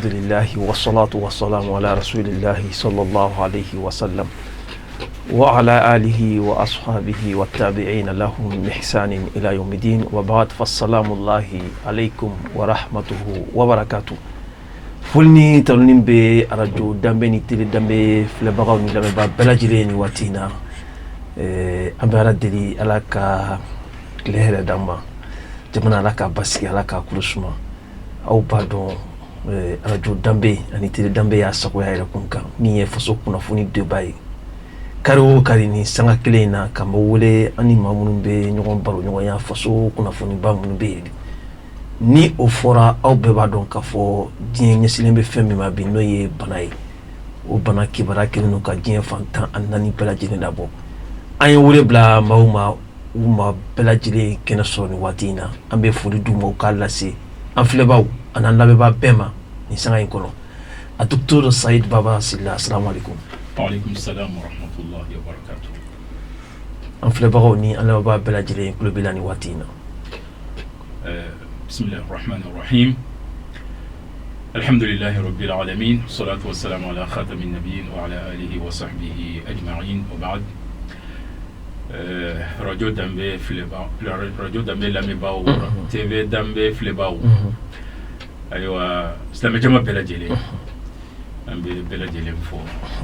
لله والصلاة والسلام على رسول الله صلى الله عليه وسلم وعلى آله وأصحابه والتابعين لهم بإحسان إلى يوم الدين وبعد فالسلام الله عليكم ورحمته وبركاته. فلني تلنين بأرجو دمبني تلي دمبي فلبغاو نلمي ببلاجرين واتينا أمبردلي ألاك لهلا دما جمنا ألاك باسكي ألاك كروسما أو بعدون أرجو دمبي أني تلي دمبي أسقوا هاي لكونكا مية فسوقنا فوني دبي karo karini sanga kilena kamba wole ani mamunun be ɲɔgɔn baro ɲɔgɔn ya faso kunnafoni ba minnu be ni o fɔra aw bɛɛ b'a dɔn k'a fɔ diɲɛ ɲɛsilen bɛ fɛn min ma bi n'o ye bana ye o bana kibaruya kelen don ka diɲɛ fantan ani naani bɛɛ lajɛlen labɔ an ye wele bila maaw ma u ma bɛɛ lajɛlen kɛnɛ sɔrɔ nin waati in na an bɛ foli d'u ma u k'a lase an filɛbaaw ani an lamɛnbaa bɛɛ ma nin sanga in kɔnɔ a docteur Saïd Baba Silla assalamu alaikum. Waalaikum salam wa rahmatullahi wa barakatuh. An filɛbagaw ni an lamɛnbaa bɛɛ lajɛlen kulo b'i la nin waati in na. Bismillahir rahmanir rahim. Alhamdulillahi rabbil alamin. Salatu wassalamu ala khatamin nabiyyin wa ala alihi wa sahbihi ajma'in wa ba'd. Radio Dambe filɛbagaw, Radio Dambe lamɛnbaaw, TV Dambe filɛbagaw. Ayiwa silamɛ jama bɛɛ lajɛlen. An bɛ bɛɛ lajɛlen fɔ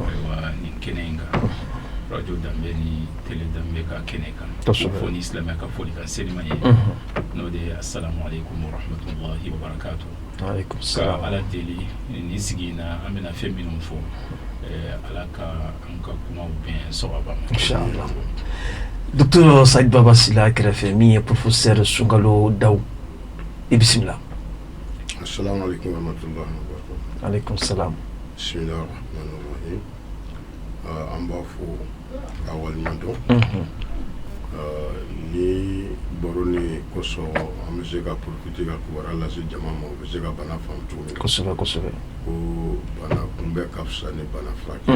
ayiwa nin kɛnɛ in kan Radio Dambe ni Télé Dambe ka kɛnɛ kan fɔ ni silamɛ ka foli kan selima ye n'o de ye assalamu alaikum wa rahmatullahi wa barakatuh. Alaikum salam. Ka ala deli ni sigi in na an bɛna fɛn minnu fɔ ala ka an ka kumaw bɛn sababa ma inchallah. Docteur Saïd Baba Silla kɛrɛfɛ min ye professeur Sunkalo Daw i bisimila. Assalamu alaikum wa rahmatullahi wa barakatuh. Alaikum salam. Bismillahir rahmanir rahim. An b'a fɔ a waliɲuman dɔn ni baro ni kosɔn an bɛ se ka profiter ka kibaruya lase jama ma u bɛ se ka bana faamu cogo min na kosɛbɛ kosɛbɛ ko bana kunbɛn ka fisa ni bana furakɛ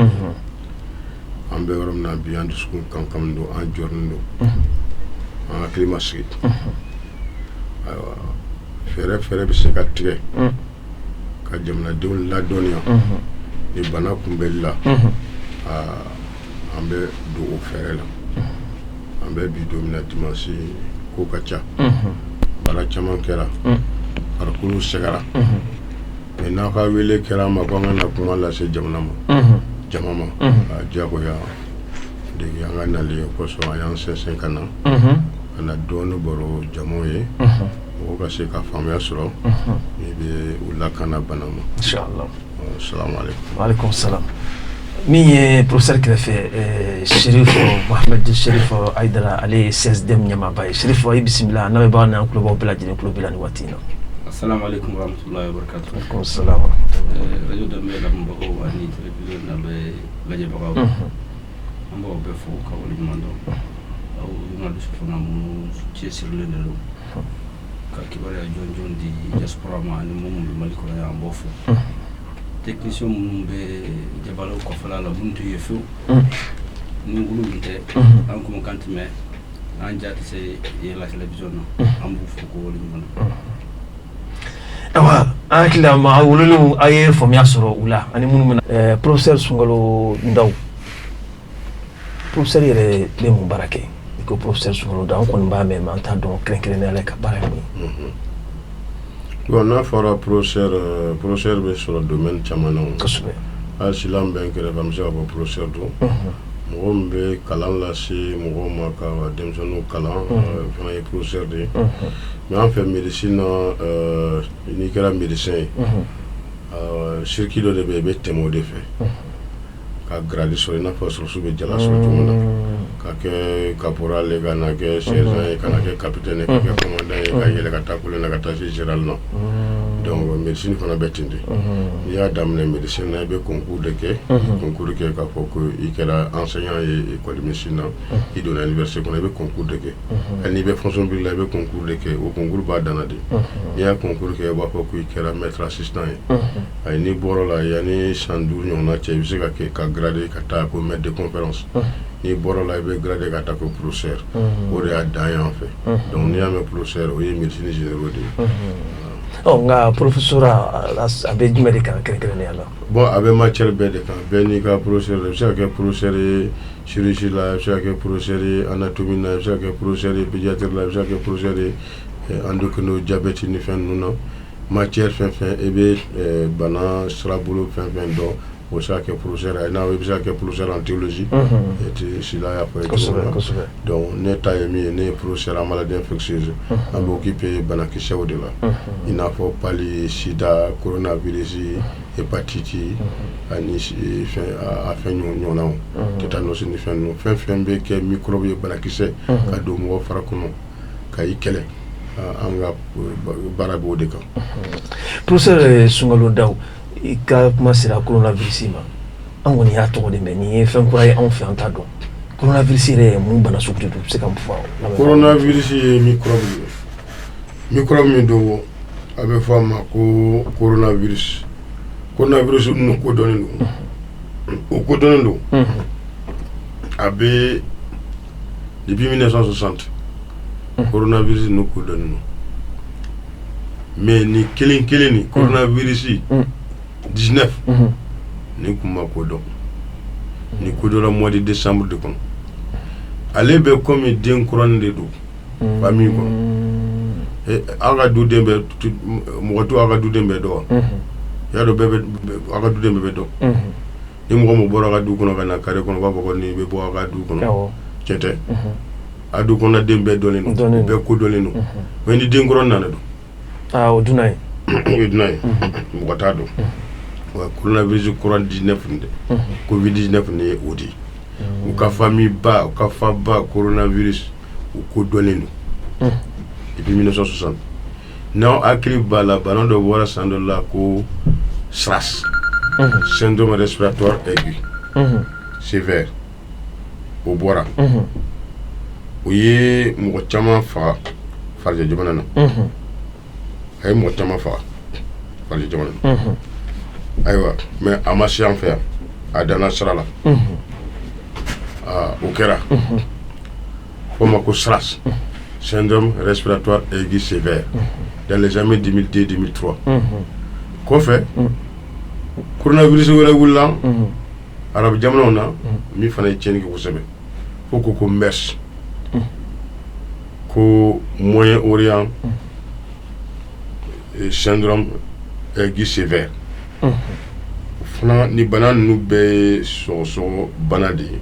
an bɛ yɔrɔ min na bi an dusukun kankan don an jɔrɔnen don an hakili ma sigi ayiwa fɛɛrɛ bɛ se ka tigɛ ka jamanadenw ladɔnniya ni bana kunbɛli la an bɛ don o fɛɛrɛ la an bɛ bi don min na dimanche ko ka ca baara caman kɛra farikolo sɛgɛra mais n'aw ka wele kɛra an ma ko an ka na kuma lase jama ma a diyagoya dege an ka nali o kosɔn an y'an sɛnsɛn ka na ka na dɔɔni baro jamaw ye mɔgɔw ka se ka faamuya sɔrɔ min bɛ u lakana bana ma inchallah. Assalamu alaikum. Waalaikum salam. Min ye professeur kɛrɛfɛ Sherif Mohamed Sherif Aidara ale ye CSDM ɲɛmaaba ye. Sherif i bisimila lamɛnbagaw n'an kulobaaw bɛɛ lajɛlen kulo b'i la nin waati in na. Assalamu alaikum wa rahmatullahi wa barakatuh. Waalaikum salam wa rahmatullahi. Radio Dambe lamɛnbagaw ani télévision lamɛn lajɛbagaw an b'aw bɛɛ fo ka waleɲuman dɔn aw journaliste fana minnu cɛsirilen de don ka kibaruya jɔnjɔn di diaspora ma ani minnu bɛ Mali kɔnɔ yan an b'o fo technicien minnu bɛ jabalaw kɔfɛla la minnu tɛ ye fiyewu ni wulu min tɛ an kuma kan tɛmɛ an ja tɛ se yɛlɛ télévision na an b'u fo ko waleɲuman dɔn. Awa an hakili la ma wololenw a ye faamuya sɔrɔ u la ani minnu bɛna professeur Sunkalo Daw professeur yɛrɛ bɛ mun baara kɛ i ko professeur Sunkalo Daw an kɔni b'a mɛn mais an t'a dɔn kɛrɛnkɛrɛnnenya la ka baara ye mun ye. Bon n'a fɔra professeur bɛ sɔrɔ domaine caman na kosɛbɛ hali sila min bɛ n kɛrɛfɛ an bɛ se ka fɔ professeur don mɔgɔ min bɛ kalan lase mɔgɔw ma ka denmisɛnninw kalan fana ye professeur de ye mais an fɛ médecine na n'i kɛra médecin ye circuit dɔ de bɛ yen i bɛ tɛmɛ o de fɛ ka grade sɔrɔ i n'a fɔ sɔrɔsiw bɛ jala sɔrɔ cogo min na ka kɛ caporal ye ka na kɛ sergent ye ka na kɛ capitaine ye ka kɛ commandant ye ka yɛlɛ ka taa kule na ka taa se général na donc médecine fana bɛ ten de n'i y'a daminɛ médecine na i bɛ concours de kɛ concours kɛ k'a fɔ ko i kɛra enseignant ye école de médecine na i donna université kɔnɔ i bɛ concours de kɛ hali n'i bɛ fonction publique la i bɛ concours de kɛ o concours b'a dan na de n'i y'a concours kɛ i b'a fɔ ko i kɛra maître assistant ye ayi n'i bɔra la yanni san 5 ɲɔgɔnna cɛ i bɛ se ka kɛ ka gradé ka taa ko maître de conférence n'i bɔra la i bɛ gradé ka taa ko professeur o de y'a dan y'an fɛ donc n'i y'a mɛn professeur o ye médecine générale de ye. nga professeur abe jumɛn de kan kɛrɛnkɛrɛnnenya la bon a bɛ matière bɛɛ de kan bɛɛ n'i ka professeur i bɛ se ka kɛ professeur ye chirurgie la i bɛ se ka kɛ professeur ye anatomie la i bɛ se ka kɛ professeur ye pédiatrie la i bɛ se ka kɛ professeur ye endocrino diabète ni fɛn ninnu na matière fɛn fɛn i bɛ bana sirabolo fɛn fɛn dɔn o bɛ se ka kɛ professeur ye n'a i bɛ se ka kɛ professeur en théologie et si la y'a fɔ ye cogo min na donc ne ta ye min ye ne ye professeur en maladie infectieuse an bɛ occupé banakisɛw de la i n'a fɔ pali sida coronavirus hépatite ani a fɛn ɲɔgɔnnaw tétanos ni fɛn ninnu fɛn fɛn bɛ kɛ microbe ye banakisɛ ka don mɔgɔ fara kɔnɔ ka i kɛlɛ an ka baara b'o de kan. Professeur Sunkalo Dawu i ka kuma sera coronavirus ma an kɔni y'a tɔgɔ de mɛn nin ye fɛn kura ye anw fɛ an t'a dɔn coronavirus yɛrɛ ye mun bana sugu de don i bɛ se ka mun fɔ. Coronavirus ye microbe min don a bɛ fɔ a ma ko coronavirus ninnu kodɔnnen don o kodɔnnen don a bɛ depuis 1960 coronavirus ninnu kodɔnnen don mais ni kelen ni coronavirus 19 ni kun ma kodɔn ni kodɔnna mois de décembre de kɔnɔ ale bɛ comme den kuranin de don famille kɔnɔ an ka duden bɛ mɔgɔ to a ka duden bɛ dɔn wa y'a dɔn bɛɛ bɛ a ka duden bɛɛ bɛ dɔn ni mɔgɔ min bɔra a ka du kɔnɔ ka na carré kɔnɔ u b'a fɔ ko nin bɛ bɔ a ka du kɔnɔ tiɲɛ tɛ a du kɔnɔ den bɛɛ dɔnnen don bɛɛ kodɔnnen don mais ni den kuranin nana don o dunan ye o ye dunan ye mɔgɔ t'a dɔn wa coronavirus courant 19 de covid 19 ne ye o de u ka famille ba u ka fa ba coronavirus u kodɔnnen don depuis 1960 n'aw hakili b'a la bana dɔ bɔra san dɔ la ko SRAS syndrome respiratoire aigu sévère o bɔra o ye mɔgɔ caman faga Farajɛ jamana na a ye mɔgɔ caman faga Farajɛ jamana na ayiwa mais a ma se an fɛ yan a danna sira la o kɛra fɔ ma ko SRAS syndrome respiratoire aigu sévère dans les années 2002-2003 kɔfɛ coronavirus wɛrɛ wulila arabu jamanaw na min fana ye tiɲɛni kɛ kosɛbɛ fo ko MERS ko moyen orient syndrome aigu sévère fana ni bana ninnu bɛɛ ye sɔgɔsɔgɔ bana de ye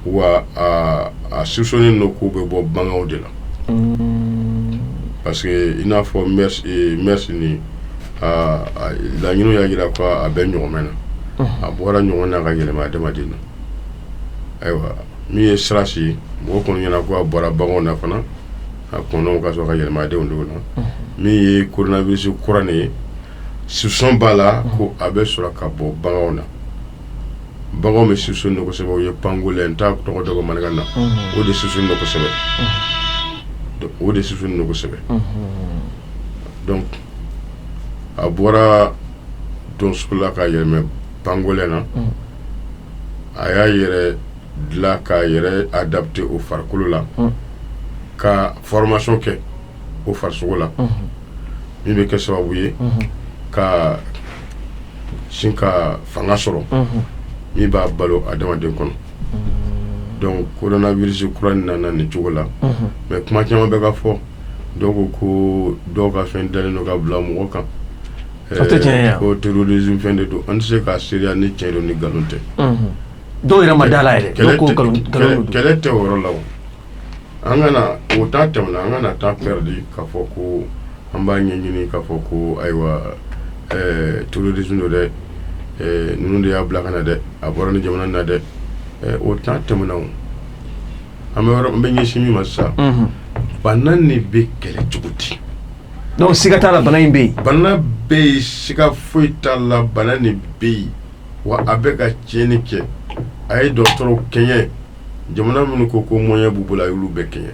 wa a soupçonné don k'u bɛ bɔ bangaw de la parce que i n'a fɔ MERS ni laɲiniw y'a jira ko a bɛ ɲɔgɔnmɛ na a bɔra ɲɔgɔn na ka yɛlɛma adamaden na ayiwa min ye SRAS ye mɔgɔ kɔni ɲɛna ko a bɔra bangaw na fana a kɔnɔw ka sɔrɔ ka yɛlɛma adenw na min ye coronavirus kura nin ye soupçon b'a la ko a bɛ sɔrɔ ka bɔ bangaw na baganw bɛ soupçonné don kosɛbɛ o ye pangolin n t'a tɔgɔ dɔn bamanankan na o de soupçonné don kosɛbɛ donc a bɔra don sugu la ka yɛlɛmɛ pangolin na a y'a yɛrɛ dilan k'a yɛrɛ adapté o farikolo la ka formation kɛ o farisogo la min bɛ kɛ sababu ye ka sin ka fanga sɔrɔ min b'a balo adamaden kɔnɔ donc coronavirus kura nana nin cogo la mais kuma caman bɛ ka fɔ dɔw ko dɔw ka fɛn dalen don ka bila mɔgɔ kan ko terrorisme fɛn de don an tɛ se k'a seereya ni tiɲɛ don ni nkalon tɛ dɔw yɛrɛ ma da la yɛrɛ kɛlɛ tɛ o yɔrɔ la o an kana o temps tɛmɛna an kana temps perdu k'a fɔ ko an b'a ɲɛɲini k'a fɔ ko ayiwa terrorisme don dɛ ninnu de y'a bila ka na dɛ a bɔra ni jamana na dɛ o temps tɛmɛna o an bɛ ɲɛsin min ma sisan bana nin bɛ kɛlɛ cogo di donc siga t'a la bana in bɛ yen bana bɛ yen siga foyi t'a la bana nin bɛ yen wa a bɛ ka tiɲɛni kɛ a ye dɔgɔtɔrɔw kɛɲɛ jamana minnu ko moyen b'u bolo a y'olu bɛɛ kɛɲɛ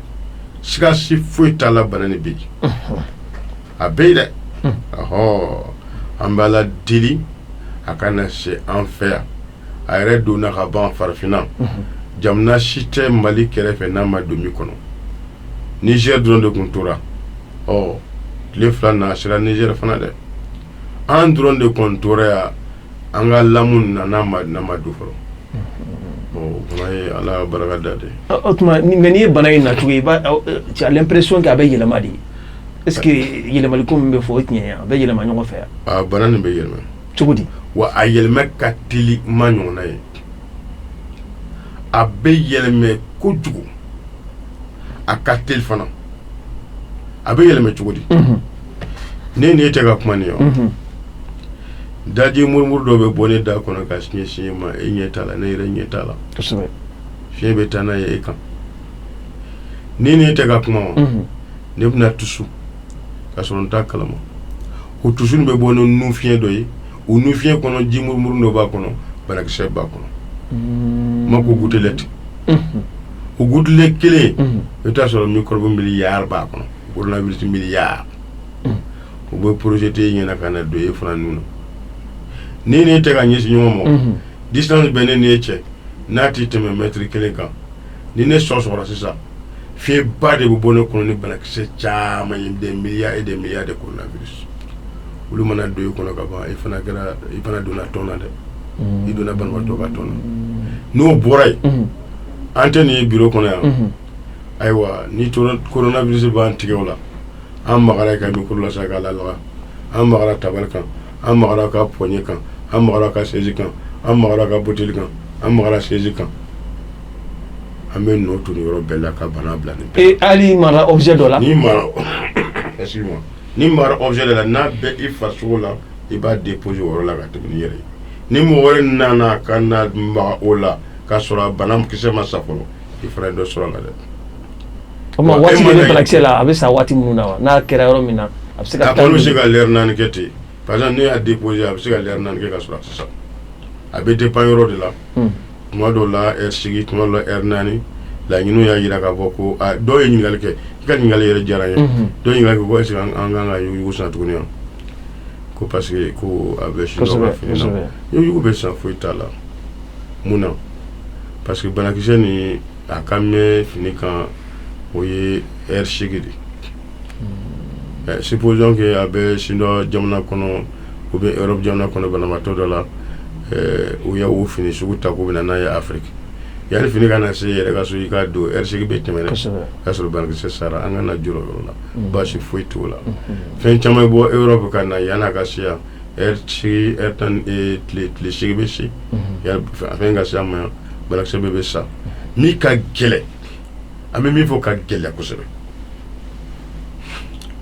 siga si foyi t'a la bana nin bɛ yen a bɛ yen dɛ an b'a la deli a kana se an fɛ yan a yɛrɛ donna ka ban farafinna jamana si tɛ Mali kɛrɛfɛ n'a ma don min kɔnɔ Niger dɔrɔn de tun tora tile fila na a sera Niger fana dɛ an dɔrɔn de kɔni tora yan an ka lamu n'a ma du fɔlɔ bon fana ye Ala barika da de. O tuma mais n'i ye bana in nacogo ye tu as l'impression que a bɛ yɛlɛma de est-ce que yɛlɛmali ko min bɛ fɔ o tiɲɛ ye a bɛ yɛlɛma ɲɔgɔn fɛ yan. Bana nin bɛ yɛlɛma cogo di. wa a yɛlɛma ka teli ma ɲɔgɔnna ye a bɛ yɛlɛma kojugu a ka teli fana a bɛ yɛlɛma cogo di. ne tɛ ka kuma nin ye daji murmuru dɔ bɛ bɔ ne da kɔnɔ ka siɲɛ ma e ɲɛ t'a la ne yɛrɛ ɲɛ t'a la kosɛbɛ fiɲɛ bɛ taa n'a ye e kan ne tɛ ka kuma ne bɛna tusu ka sɔrɔ n t'a kalama o tusu nin bɛ bɔ ni nu fiɲɛ dɔ ye o nu fiɲɛ kɔnɔ ji murmuru dɔ b'a kɔnɔ banakisɛ b'a kɔnɔ ma ko goutelette o gouttelette kelen i bɛ taa sɔrɔ microbe miliyari b'a kɔnɔ coronavirus miliyari o bɛ projeté ɲɛna ka na don e fana nun na ne tɛ ka ɲɛsin ɲɔgɔn ma distance bɛ ne ni e cɛ n'a tɛ tɛmɛ mètre kelen kan ni ne sɔgɔsɔgɔra sisan fiɲɛ ba de bɛ bɔ ne kɔnɔ ni banakisɛ caman ye des milliards et des milliards de coronavirus olu mana don e kɔnɔ ka ban i fana donna tɔn na dɛ i donna banabaatɔ ka tɔn na n'o bɔra yen an tɛ nin ye bureau kɔnɔ yan ayiwa ni coronavirus b'an tigɛ o la an magara ka micro la sa k'a lalaga an magara tabali kan an magara ka poignée kan an magara ka chaise kan an magara ka bouteille kan an magara chaise kan an bɛ nɔ tuni yɔrɔ bɛɛ la ka bana bila nin bɛɛ. hali mara objet dɔ la. ni mara excuse-moi ni mara objet dɔ la n'a bɛ i farisogo la i b'a déposer o yɔrɔ la ka tɛmɛ n'i yɛrɛ ye ni mɔgɔ wɛrɛ nana ka na maga o la k'a sɔrɔ a banakisɛ ma sa fɔlɔ i fana ye dɔ sɔrɔ a la dɛ. o ma waati min bɛ banakisɛ la a bɛ sa waati minnu na wa n'a kɛra yɔrɔ min na a bɛ se ka. a kɔni bɛ se ka l'heure 4 kɛ ten par exemple ne y'a déposer a bɛ se ka l'heure 4 kɛ ka sɔrɔ a sisan a bɛ dépend yɔrɔ de la. tuma dɔw la heure 8 tuma dɔw la heure 4 laɲiniw y'a jira k'a fɔ ko dɔw ye ɲininkali kɛ i ka ɲininkali yɛrɛ diyara n ye dɔw ye ɲininkali kɛ ko est-ce que an kan ka yugu san tuguni yan ko parce que ko a bɛ sin dɔ ka fini na yugu bɛ san foyi t'a la mun na parce que banakisɛ nin a ka mɛn fini kan o ye heure 8 de supposons que a bɛ sin dɔ jamana kɔnɔ ou bien Europe jamana kɔnɔ banabaatɔ dɔ la u y'o fini sugu ta k'u bɛ na n'a ye Afrique yanni fini ka na se yɛrɛ ka so i k'a don heure 8 bɛ tɛmɛ dɛ k'a sɔrɔ banakisɛ sara an kana jɔrɔ yɔrɔ la baasi foyi t'o la fɛn caman bɛ bɔ Europe ka na yanni a ka se yan heure 8 heure 10 tile 8 bɛ se fɛn ka se an ma yan banakisɛ bɛɛ bɛ sa min ka gɛlɛn an bɛ min fɔ ka gɛlɛya kosɛbɛ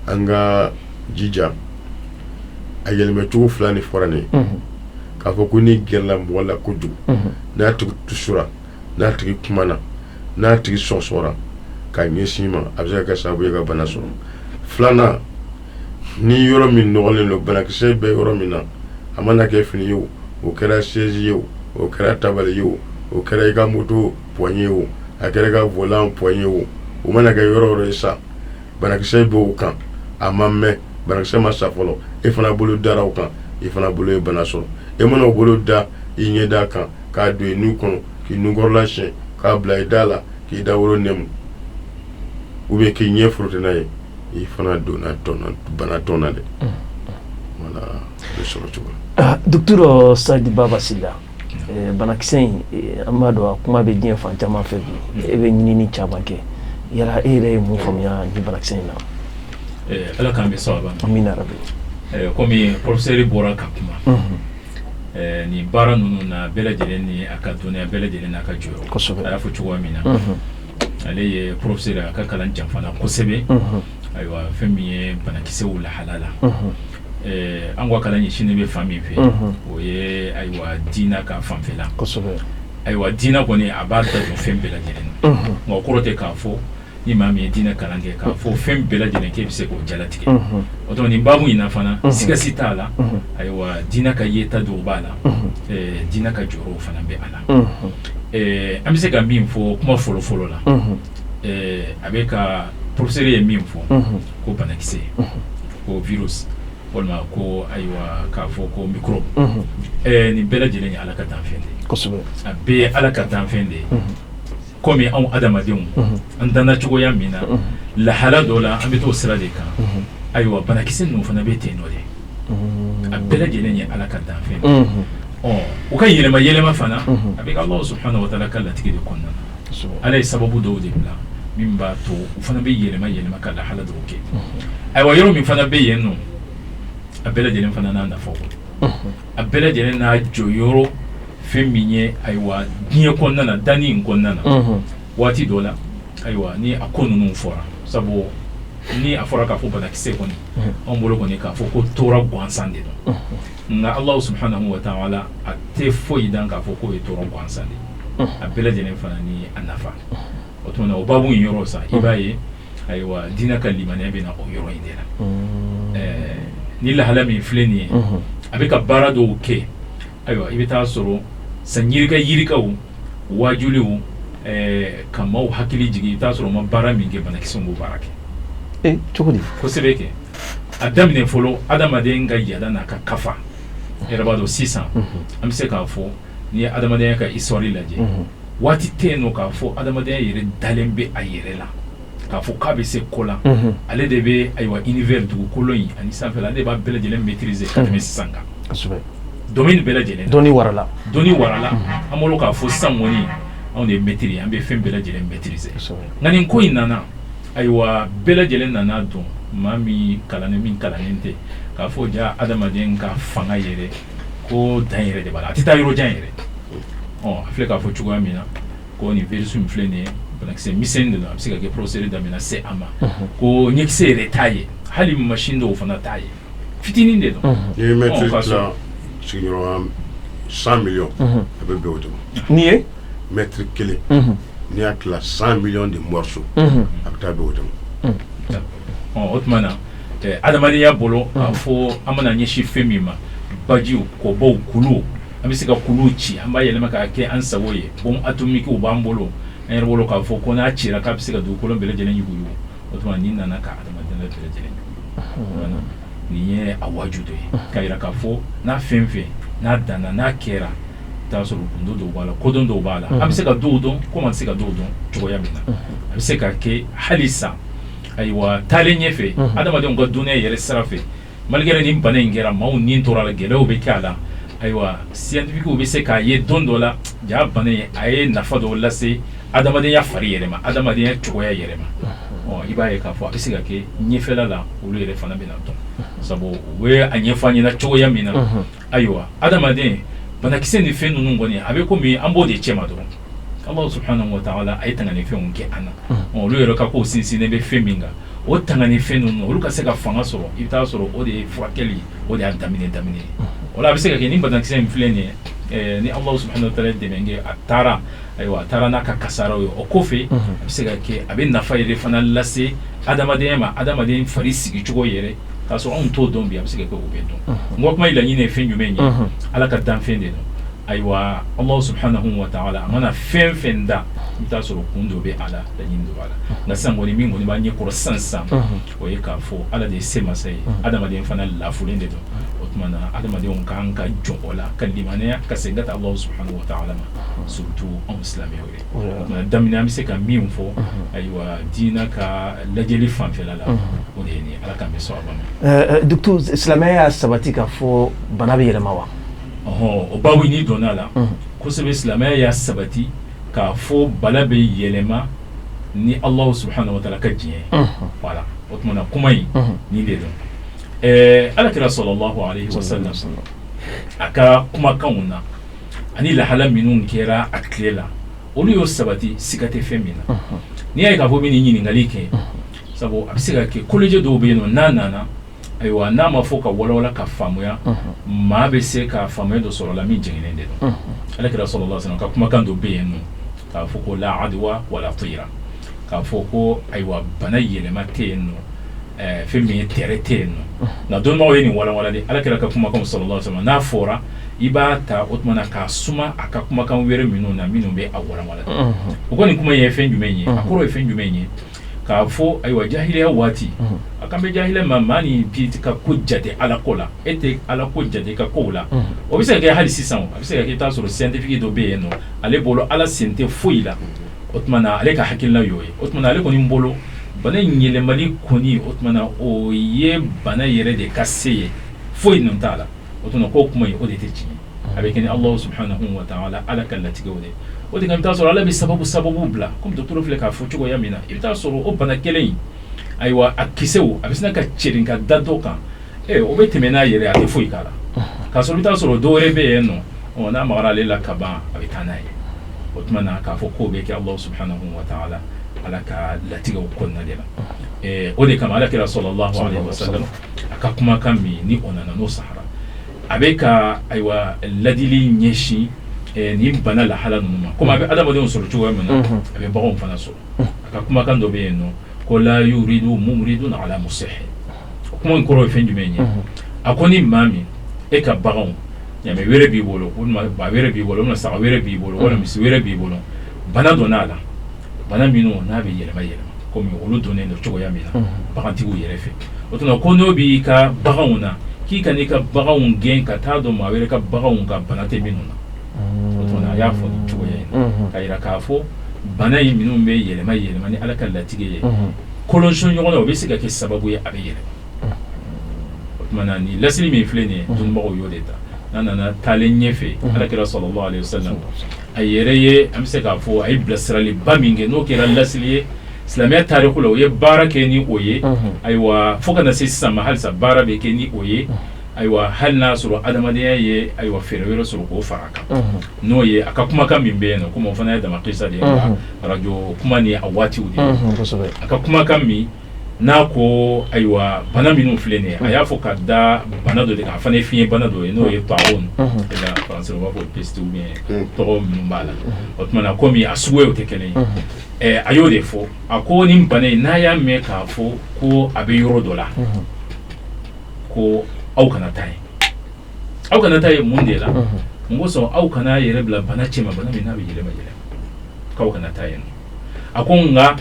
an ka jija a yɛlɛmacogo fila ni fɔra ne ye k'a fɔ ko ni gɛrɛla mɔgɔ la kojugu n'a tigi tusura n'a tigi kumana n'a tigi sɔnsɔra k'a ɲɛsin ma a bɛ se ka kɛ sababu ye ka bana sɔrɔ filanan ni yɔrɔ min nɔgɔlen don banakisɛ bɛ yɔrɔ min na a mana kɛ fini ye o kɛra chaise ye o kɛra tabali ye o kɛra i ka moto poignée o a kɛra i ka volant poignée o mana kɛ yɔrɔ yɔrɔ ye sa banakisɛ bɛ o kan a ma mɛn banakisɛ ma sa fɔlɔ e fana bolo dara o kan i fana bolo ye bana sɔrɔ e mana o bolo da i ɲɛ da kan k'a don i nun kɔnɔ k'i nunkɔrɔla siɲɛ k'a bila i da la k'i da wolo nɛmu ou bien k'i ɲɛ forote n'a ye i fana donna bana tɔn na dɛ voilà bɛ sɔrɔ cogo la. docteur Sadi Baba Sila banakisɛ in an b'a dɔn a kuma bɛ diɲɛ fan caman fɛ bi e bɛ ɲinini caman kɛ yala e yɛrɛ ye mun faamuya ni banakisɛ in na. Ala k'an bɛ sababa ma. Amina rabi. Komi professeur bɔra ka kuma. Ni baara ninnu na bɛɛ lajɛlen ni a ka dɔnniya bɛɛ lajɛlen n'a ka jɔyɔrɔ. Kosɛbɛ. A y'a fɔ cogoya min na. Ale ye professeur a ka kalan janfana kosɛbɛ. Ayiwa fɛn min ye banakisɛw lahala la. An ka kalan ɲɛsinnen bɛ fan min fɛ o ye ayiwa diinɛ ka fanfɛla. Kosɛbɛ. Ayiwa diinɛ kɔni a b'a da don fɛn bɛɛ lajɛlen na. Nka o kɔrɔ tɛ k'a fɔ ni maa min ye diinɛ kalan kɛ k'a fɔ fɛn bɛɛ lajɛlen k'e bɛ se k'o jalatigɛ. O tuma nin baabu in na fana sigasi t'a la ayiwa diinɛ ka yeta dɔw b'a la diinɛ ka jɔyɔrɔw fana bɛ a la. An bɛ se ka min fɔ kuma fɔlɔ-fɔlɔ la a bɛ ka professeur ye min fɔ ko banakisɛ ko virus walima ko ayiwa k'a fɔ ko microbe nin bɛɛ lajɛlen ye Ala ka danfɛn de ye. Kosɛbɛ. A bɛɛ ye Ala ka danfɛn de ye. Komi anw adamadenw an danna cogoya min na lahala dɔ la an bɛ t'o sira de kan ayiwa banakisɛ ninnu fana bɛ ten nɔ de a bɛɛ lajɛlen ye ala ka danfɛn u ka yɛlɛma fana a bɛ Alahu subhanahu wa ta'ala ka latigɛ de kɔnɔna na ala ye sababu dɔw de bila min b'a to u fana bɛ yɛlɛma ka lahala dɔw kɛ ayiwa yɔrɔ min fana bɛ yen nɔ a bɛɛ lajɛlen fana n'a nafaw a bɛɛ lajɛlen n'a jɔyɔrɔ fɛn min ye ayiwa diɲɛ kɔnɔna na danni in kɔnɔna na waati dɔ la ayiwa ni a ko ninnu fɔra sabu ni a fɔra k'a fɔ banakisɛ kɔni anw bolo kɔni k'a fɔ ko tora gansan de don nka Alahu subhanahu wa ta'ala a tɛ foyi dan k'a fɔ k'o ye tora gansan de a bɛɛ lajɛlen fana ni a nafa o tuma na o babu in yɔrɔ sa i b'a ye ayiwa diinɛ ka limaniya bɛ na o yɔrɔ in de la ni lahala min filɛ nin ye a bɛ ka baara dɔw kɛ ayiwa i bɛ taa sɔrɔ yirikaw wajuliw ka maaw hakili jigin i bɛ taa sɔrɔ ma baara min kɛ banakisɛ b'o baara kɛ cogo di kosɛbɛ kɛ a daminɛ fɔlɔ adamaden ka yala n'a ka kafa yɛrɛ b'a dɔn sisan an bɛ se k'a fɔ n'i ye adamadenya ka histoire lajɛ waati tɛ yen nɔ k'a fɔ adamadenya yɛrɛ dalen bɛ a yɛrɛ la k'a fɔ k'a bɛ se ko la ale de bɛ ayiwa univers dugukolo in ani sanfɛla ale de b'a bɛɛ lajɛlen maîtriser ka tɛmɛ sisan kan kosɛbɛ domaine bɛɛ lajɛlen dɔnni warala an bolo k'a fɔ sisan kɔni anw de ye maître an bɛ fɛn bɛɛ lajɛlen maîtriser nka nin ko in nana ayiwa bɛɛ lajɛlen nana dɔn maa min kalannen tɛ k'a fɔ ja adamaden ka fanga yɛrɛ ko dan yɛrɛ de b'a la a tɛ taa yɔrɔ jan yɛrɛ a filɛ k'a fɔ cogoya min na ko nin virus min filɛ nin ye banakisɛ misɛnnin de don a bɛ se ka kɛ procédure daminɛ se a ma ko ɲɛkisɛ yɛrɛ t'a ye hali machine dɔw fana t'a ye fitinin de don n'i ye mètre tila sigiyɔrɔma 100 millions a bɛ bɛn o de ma n'i ye mètre kelen n'i y'a tila 100 millions de morceaux a bɛ taa bɛn o de ma o tuma na adamadenya bolo k'a fɔ an bɛna ɲɛsin fɛn min ma bajiw kɔbɔw kuluw an bɛ se ka kuluw ci an b'a yɛlɛma k'a kɛ an sago ye bombe atomique b'an bolo an yɛrɛ bolo k'a fɔ ko n'a cira k'a bɛ se ka dugukolo bɛɛ lajɛlen yuguyugu o tuma nin nana ka adamadenya bɛɛ lajɛlen yuguyugu nin ye a waju dɔ ye k'a yira k'a fɔ n'a fɛn n'a danna n'a kɛra i t'a sɔrɔ gundo dɔw b'a la kodɔn dɔw b'a la an bɛ se ka dɔw dɔn komi an tɛ se ka dɔw dɔn cogoya min na a bɛ se ka kɛ hali san ayiwa taalen ɲɛfɛ adamadenw ka dɔnniya yɛrɛ sira fɛ malgré nin bana in kɛra maaw ni tora la gɛlɛyaw bɛ kɛ a la ayiwa scientifique bɛ se k'a ye don dɔ la ja bana in a ye nafa dɔw lase adamadenya fari yɛrɛ ma adamadenya cogoya yɛrɛ ma i b'a ye k'a fɔ a bɛ se ka kɛ ɲɛfɛla la olu yɛrɛ fana bɛ na dɔn sabu u bɛ a ɲɛfɔ an ɲɛna cogoya min na ayiwa adamaden banakisɛ ni fɛn ninnu kɔni a bɛ komi an b'o de cɛ ma dɔrɔn Allah subhanahu wa ta'ala a ye tangani fɛnw kɛ an na olu yɛrɛ ka kow sinsinnen bɛ fɛn min kan o tangani fɛn ninnu olu ka se ka fanga sɔrɔ i bɛ taa sɔrɔ o de ye furakɛli o de y'a daminɛ ye o la a bɛ se ka kɛ ni banakisɛ in filɛ nin ye ni Allah subhanahu wa ta'ala ye dɛmɛ kɛ a taara n'a ka kasaraw ye o kɔfɛ a bɛ se ka kɛ a bɛ nafa yɛrɛ fana lase adamadenya ma adamaden fari sigi cogo yɛrɛ k'a sɔrɔ anw t'o dɔn bi a bɛ se ka kɛ o bɛ dɔn n ko kuma laɲini ye fɛn jumɛn ye ala ka danfɛn de don ayiwa Allah subhanahu wa ta'ala a mana fɛn fɛn da i bɛ taa sɔrɔ kun dɔ bɛ a la laɲini dɔ b'a la nka sisan kɔni min kɔni b'a ɲɛkɔrɔ sisan o ye k'a fɔ ala de ye se masa ye adamaden fana lafulen de don o tuma na adamadenw kan ka jɔ o la ka limaniya ka segin ka taa Allah subhanahu wa ta'ala ma surtout anw silamɛw ye o tuma na daminɛ an bɛ se ka min fɔ ayiwa diinɛ ka lajɛli fanfɛla la o de ye nin ala k'an bɛ sɔn a ma. docteur silamɛya y'a sabati k'a fɔ bana bɛ yɛlɛma wa. o babu ni donna la kosɛbɛ silamɛya y'a sabati k'a fɔ bala bɛ yɛlɛma ni Allah subhanahu wa ta'ala ka diɲɛ voilà o tuma na kuma in nin de don alakira sallallahu alaihi wasallam a ka kumakanw na ani lahala minnu kɛra a tile la olu y'o sabati siga tɛ fɛn min na n'i y'a ye k'a fɔ bɛ nin ɲininkali kɛ sabu a bɛ se ka kɛ koleje dɔw bɛ yen nɔ n'a nana ayiwa n'a ma fɔ ka walawala ka faamuya maa bɛ se ka faamuya dɔ sɔrɔ la min jɛngɛnen de don alakira sallallahu alaihi wasallam ka kumakan dɔ bɛ yen nɔ k'a fɔ ko la adwa wala tira k'a fɔ ko ayiwa bana yɛlɛma tɛ yen nɔ fɛn min ye tɛrɛ tɛ yen nɔ nka dɔnnibaw ye nin walawalali alakira ka kumakan sallallahu alaihi wasallam n'a fɔra i b'a ta o tuma na k'a suma a ka kumakan wɛrɛ minnu na minnu bɛ a walawala o kɔni kuma ye fɛn jumɛn ye a kɔrɔ ye fɛn jumɛn ye k'a fɔ ayiwa jahiliya waati a kan bɛ jahiliya ma maa ni bi ka ko jate ala ko la e tɛ ala ko jate ka kow la o bɛ se ka kɛ hali sisan a bɛ se ka kɛ i t'a sɔrɔ scientifique dɔ bɛ yen nɔ ale bolo ala sen tɛ foyi la o tuma na ale ka hakilina y'o ye o tuma na ale kɔni bolo bana yɛlɛmali kɔni o tumana o ye bana yɛrɛ de ka se ye foyi ninnu t'a la o tumana k'o kuma ye o de tɛ tiɲɛ a bɛ kɛ ni Alahu subhanahu wa ta'ala ala ka latigɛw de o de kan i bɛ taa sɔrɔ ala bɛ sababu bila komi dɔgɔtɔrɔ filɛ k'a fɔ cogoya min na i bɛ taa sɔrɔ o bana kelen in ayiwa a kisɛw a bɛ sina ka cɛrin ka da dɔ kan o bɛ tɛmɛ n'a yɛrɛ a tɛ foyi k'a la k'a sɔrɔ i bɛ taa sɔrɔ dɔ wɛrɛ bɛ yen nɔ n'a magara ale la ka ban a bɛ taa n'a ye o tumana k'a fɔ k'o bɛ kɛ Alahu subhanahu wa ta'ala ala ka latigɛw kɔnɔna de la o de kama ala kira sallallahu alaihi wasallam a ka kumakan min ni o nana n'o sahara a bɛ ka ayiwa ladili ɲɛsin nin bana lahala ninnu ma komi a bɛ adamadenw sɔrɔ cogoya min na a bɛ baganw fana sɔrɔ a ka kumakan dɔ bɛ yen nɔ ko la yuridu mumridun ala musih o kuma in kɔrɔ ye fɛn jumɛn ye a ko ni maa min e ka baganw ɲamɛ wɛrɛ b'i bolo walima ba wɛrɛ b'i bolo walima saga wɛrɛ b'i bolo walima misi wɛrɛ b'i bolo bana donna a la bana minnu n'a bɛ yɛlɛma komi olu donnen don cogoya min na bagantigiw yɛrɛ fɛ o tuma ko n'o b'i ka baganw na k'i ka n'i ka baganw gɛn ka taa dɔn maa wɛrɛ ka baganw ka bana tɛ minnu na o tuma a y'a fɔ nin cogoya in na ka yira k'a fɔ bana in minnu bɛ yɛlɛma ni ala ka latigɛ ye kolonso ɲɔgɔn na o bɛ se ka kɛ sababu ye a bɛ yɛlɛma o tuma na ni lasili min filɛ nin ye dɔnnibagaw y'o de ta n'a nana taalen ɲɛfɛ ala kira sallallahu alaihi wasallam a yɛrɛ ye an bɛ se k'a fɔ a ye bilasiraliba min kɛ n'o kɛra lasili ye silamɛya tariku la o ye baara kɛ ni o ye ayiwa fo ka na se sisan ma halisa baara bɛ kɛ ni o ye ayiwa hali n'a sɔrɔ adamadenya ye ayiwa fɛɛrɛ wɛrɛ sɔrɔ k'o fara a kan n'o ye a ka kumakan min bɛ yen nɔ komi o fana ye dama kisa de ye arajo kuma ni a waatiw de ye a ka kumakan min n'a ko ayiwa bana minnu filɛ nin ye a y'a fɔ ka da bana dɔ de kan a fana ye fiɲɛ bana dɔ ye n'o ye taawun la faransɛ u b'a fɔ peste ou bien tɔgɔ minnu b'a la o tuma na komi a suguyaw tɛ kelen ye a y'o de fɔ a ko nin bana in n'a y'a mɛn k'a fɔ ko a bɛ yɔrɔ dɔ la ko aw kana taa ye mun de la mun ko sɔn aw kana yɛrɛ bila bana cɛ ma bana min n'a bɛ yɛlɛma k'aw kana taa yen a ko nka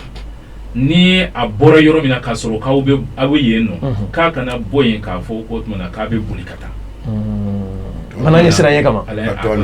ni a bɔra yɔrɔ min na k'a sɔrɔ aw bɛ yen nɔ k'a kana bɔ yen k'a fɔ ko tuma na k'a bɛ boli ka taa bana ɲɛ siran ye kama bana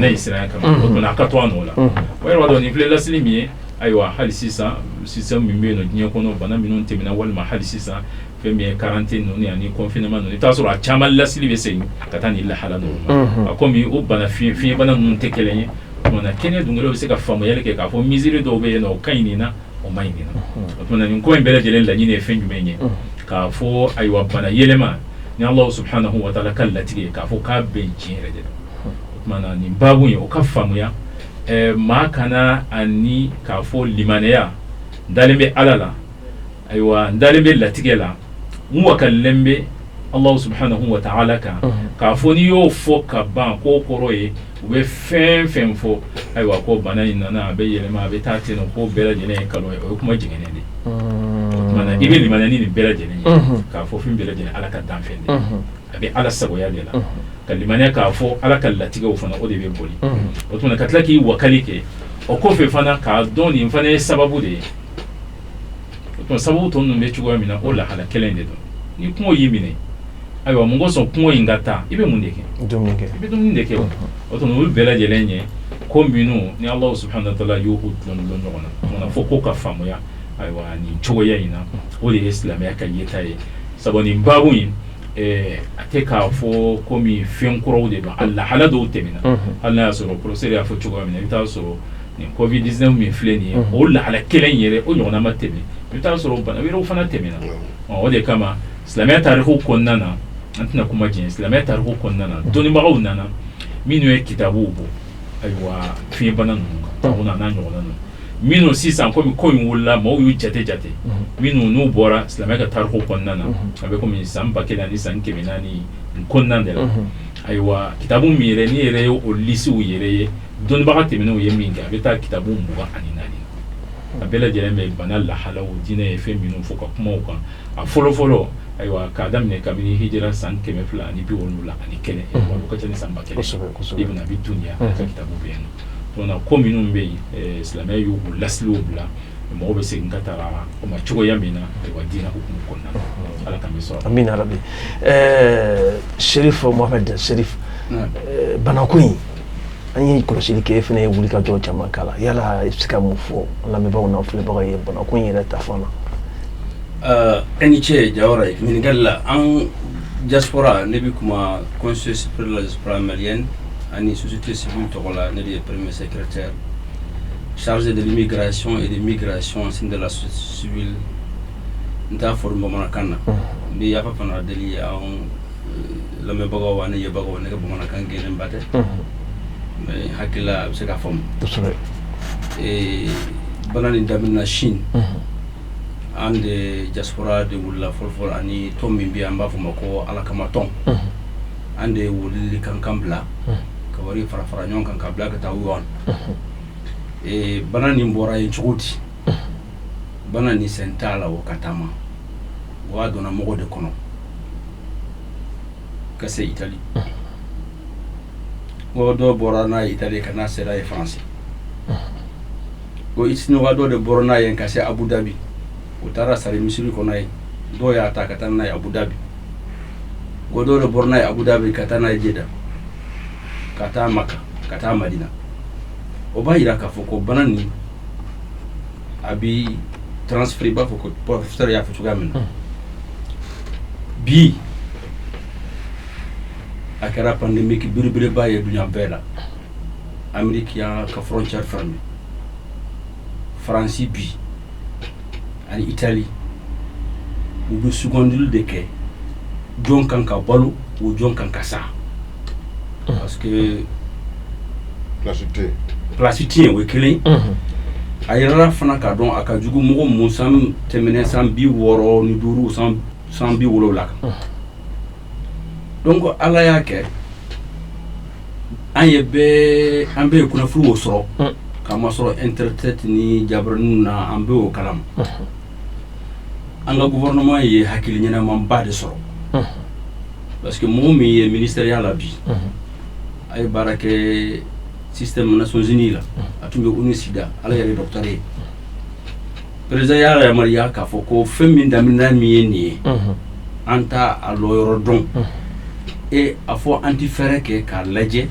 ɲɛ siran ye kama o tuma a ka to a nɔ la o yɛrɛ b'a dɔn nin filɛ lasili min ye ayiwa hali sisan min bɛ yen nɔ diɲɛ kɔnɔ bana minnu tɛmɛna walima hali sisan fɛn min ye quarantaine ninnu ani confinement ninnu i t'a sɔrɔ a caman lasili bɛ segin ka taa nin lahala ninnu ma komi o bana fiɲɛ bana ninnu tɛ kelen ye o tuma na kɛnɛ dungalaw bɛ se ka faamuyali kɛ k'a fɔ misiri dɔw bɛ yen nɔ o ka ɲi nin na o ma ɲi nin na o tuma na nin ko in bɛɛ lajɛlen laɲini ye fɛn jumɛn ye k'a fɔ ayiwa bana yɛlɛma ni Alahu subhanahu wa ta'ala ka latigɛ ye k'a fɔ k'a bɛ tiɲɛ yɛrɛ de la o tuma na nin baabu ye o ka faamuya maa kana ani k'a fɔ limanɛya n dalen bɛ ala la ayiwa n dalen bɛ latigɛ la n wakalilen bɛ Alahu subhanahu wa ta'ala kan k'a fɔ n'i y'o fɔ ka ban k'o kɔrɔ ye u bɛ fɛn fɛn fɔ ayiwa ko bana in nana a bɛ yɛlɛma a bɛ taa ten nɔ ko bɛɛ lajɛlen ye kalo ye o ye kuma jɛngɛnen de ye o tuma na i bɛ limanɛ ni nin bɛɛ lajɛlen ye k'a fɔ fɛn bɛɛ lajɛlen ala ka danfɛn de a bɛ ala sagoya de la ka limanɛ k'a fɔ ala ka latigɛw fana o de bɛ boli o tuma na ka tila k'i wakali kɛ o kɔfɛ fana k'a dɔn nin fana ye sababu de ye o tuma sababu tɔ ninnu bɛ cogoya min na o lahala kelen de don ni kungo y'i minɛ ayiwa mun ko sɔn kungo in ka taa i bɛ mun de kɛ i bɛ dumuni de kɛ o tuma olu bɛɛ lajɛlen ye ko minnu ni Alahu subhanahu wa ta'ala y'o dulon ɲɔgɔn na o tuma fo ko ka faamuya ayiwa nin cogoya in na o de ye silamɛya ka yeta ye sabu nin baabu in a tɛ k'a fɔ komi fɛn kuraw de don a lahala dɔw tɛmɛna hali n'a y'a sɔrɔ professeur y'a fɔ cogoya min na i bɛ taa sɔrɔ nin covid 19 min filɛ nin ye o lahala kelen yɛrɛ o ɲɔgɔnna ma tɛmɛ i bɛ taa sɔrɔ bana wɛrɛw fana tɛmɛna o de kama silamɛya tariku kɔnɔna na an tɛna kuma jɛn silamɛya tariku kɔnɔna na dɔnnibagaw nana minnu ye kitabuw bɔ ayiwa fiɲɛ bana ninnu kan o n'a ɲɔgɔnna ninnu minnu sisan komi ko in wulila maaw y'u jate minnu n'u bɔra silamɛya ka tariku kɔnɔna na a bɛ komi san 1000 ani san 400 nin kɔnɔna de la ayiwa kitabu min yɛrɛ ni yɛrɛ ye o lisiw yɛrɛ ye dɔnnibaga tɛmɛnenw ye min kɛ a bɛ taa kitabu 24 a bɛɛ lajɛlen bɛ bana lahalaw diinɛ ye fɛn minnu fɔ ka kuma o kan a fɔlɔfɔlɔ ayiwa k'a daminɛ kabini hijira san 271 o ka ca ni san 1000 ibn abi dunya ka kitabu bɛ yen nɔ donc ko minnu bɛ yen silamɛya y'u lasiliw bila mɔgɔ bɛ segin ka taa o ma cogoya min na ayiwa diinɛ hukumu kɔnɔna na ala k'an bɛ sɔrɔ amina rabi Sherif Mohamed Sherif banako in an ye kɔlɔsili kɛ e fana ye wulikajɔ caman k'a la yala i bɛ se ka mun fɔ lamɛnbagaw n'a filɛbagaw ye banako in yɛrɛ ta fan na eniche jawara min galla en diaspora ne bi kuma conseil supérieur de la diaspora malienne ani société civile tokola ne di premier secrétaire chargé de l'immigration et de migration au sein de la société civile nta forum bamana kanna bi yafa fana deli en la me bago wane ye bago wane bamana kan gene mbate mais hakila se ka fam et banani damina Chine ande diaspora de wula folfol ani tombi bi amba fuma ko ala kama ton ande wuli kan kambla ka wari fara nyon kan kabla ka tawon e banani mbora yin chuti banani sentala o katama wa dona mogo de kono kase Italie wo do borana Italie kana sera e France go itino wa do de borana yen kase Abu Dhabi utara sare misiri konai do ya ta katana ya Abu Dhabi godo do borna ya Abu Dhabi katana Jeddah kata Makka kata Madina o ba ira ka foko banani abi transfert ba foko professeur ya futuga men bi akara pandemique birbire ba ya dunya bela Amerique ya ka frontière fermée France bi en Italie ou be secondil de ke jon kan ka balu ou jon kan ka sa parce que placité we kelen ayira fana ka don aka jugu mogo musam temene sam bi woro ni duru sam bi wolo la donc ala ya ke ambe kuna fu wo soro kama soro internet ni jabranu na ambe o kalam anga gouvernement ye hakili nyana man ba de soro parce que mon mi ministériel la bi ay barake système Nations Unies la atumbe unisida ala yare doctoré président ya Maria ka foko femme ndamina mi ni anta a loyoro don et afo antifere ke ka leje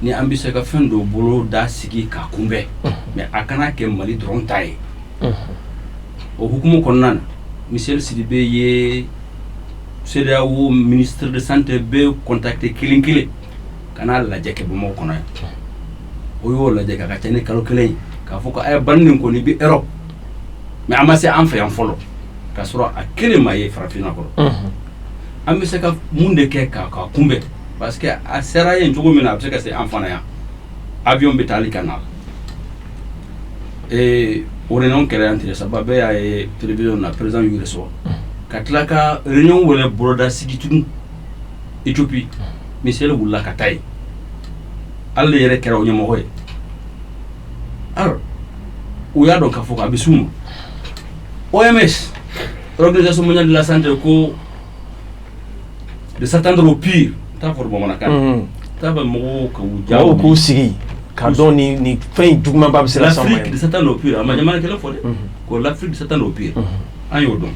ni ambise ka fendo bolo da sigi ka kumbe mais akana ke mali dron tay o hukumu konnan Michel Sidibé ye CEDEAO ministre de santé be contacté kilinkile kana la jeke bu mo kono o yo la jeke ka tane kalo kile ka foko ay bannin ko ni bi Europe mais amase en fait en folo ka soro akele maye frafina ko amese ka munde ke ka kumbe parce que a sera yen jogo mina parce que c'est enfant ya avion betali canal et on est non qu'elle intéresse sababe ya télévision na président Yureso katlaka réunion wala broda sigitu Éthiopie Michel Wula Katay alle yere kera onye mohoy alors ou ya donc afoko abisuma OMS Organisation mondiale de la santé ko de s'attendre au pire ta forbo monaka ta ba mo ko jawo ko sigi ka don ni fin dugma bab c'est la sama l'Afrique de s'attendre au pire ama nyama kala fode ko l'Afrique de s'attendre au pire ayo don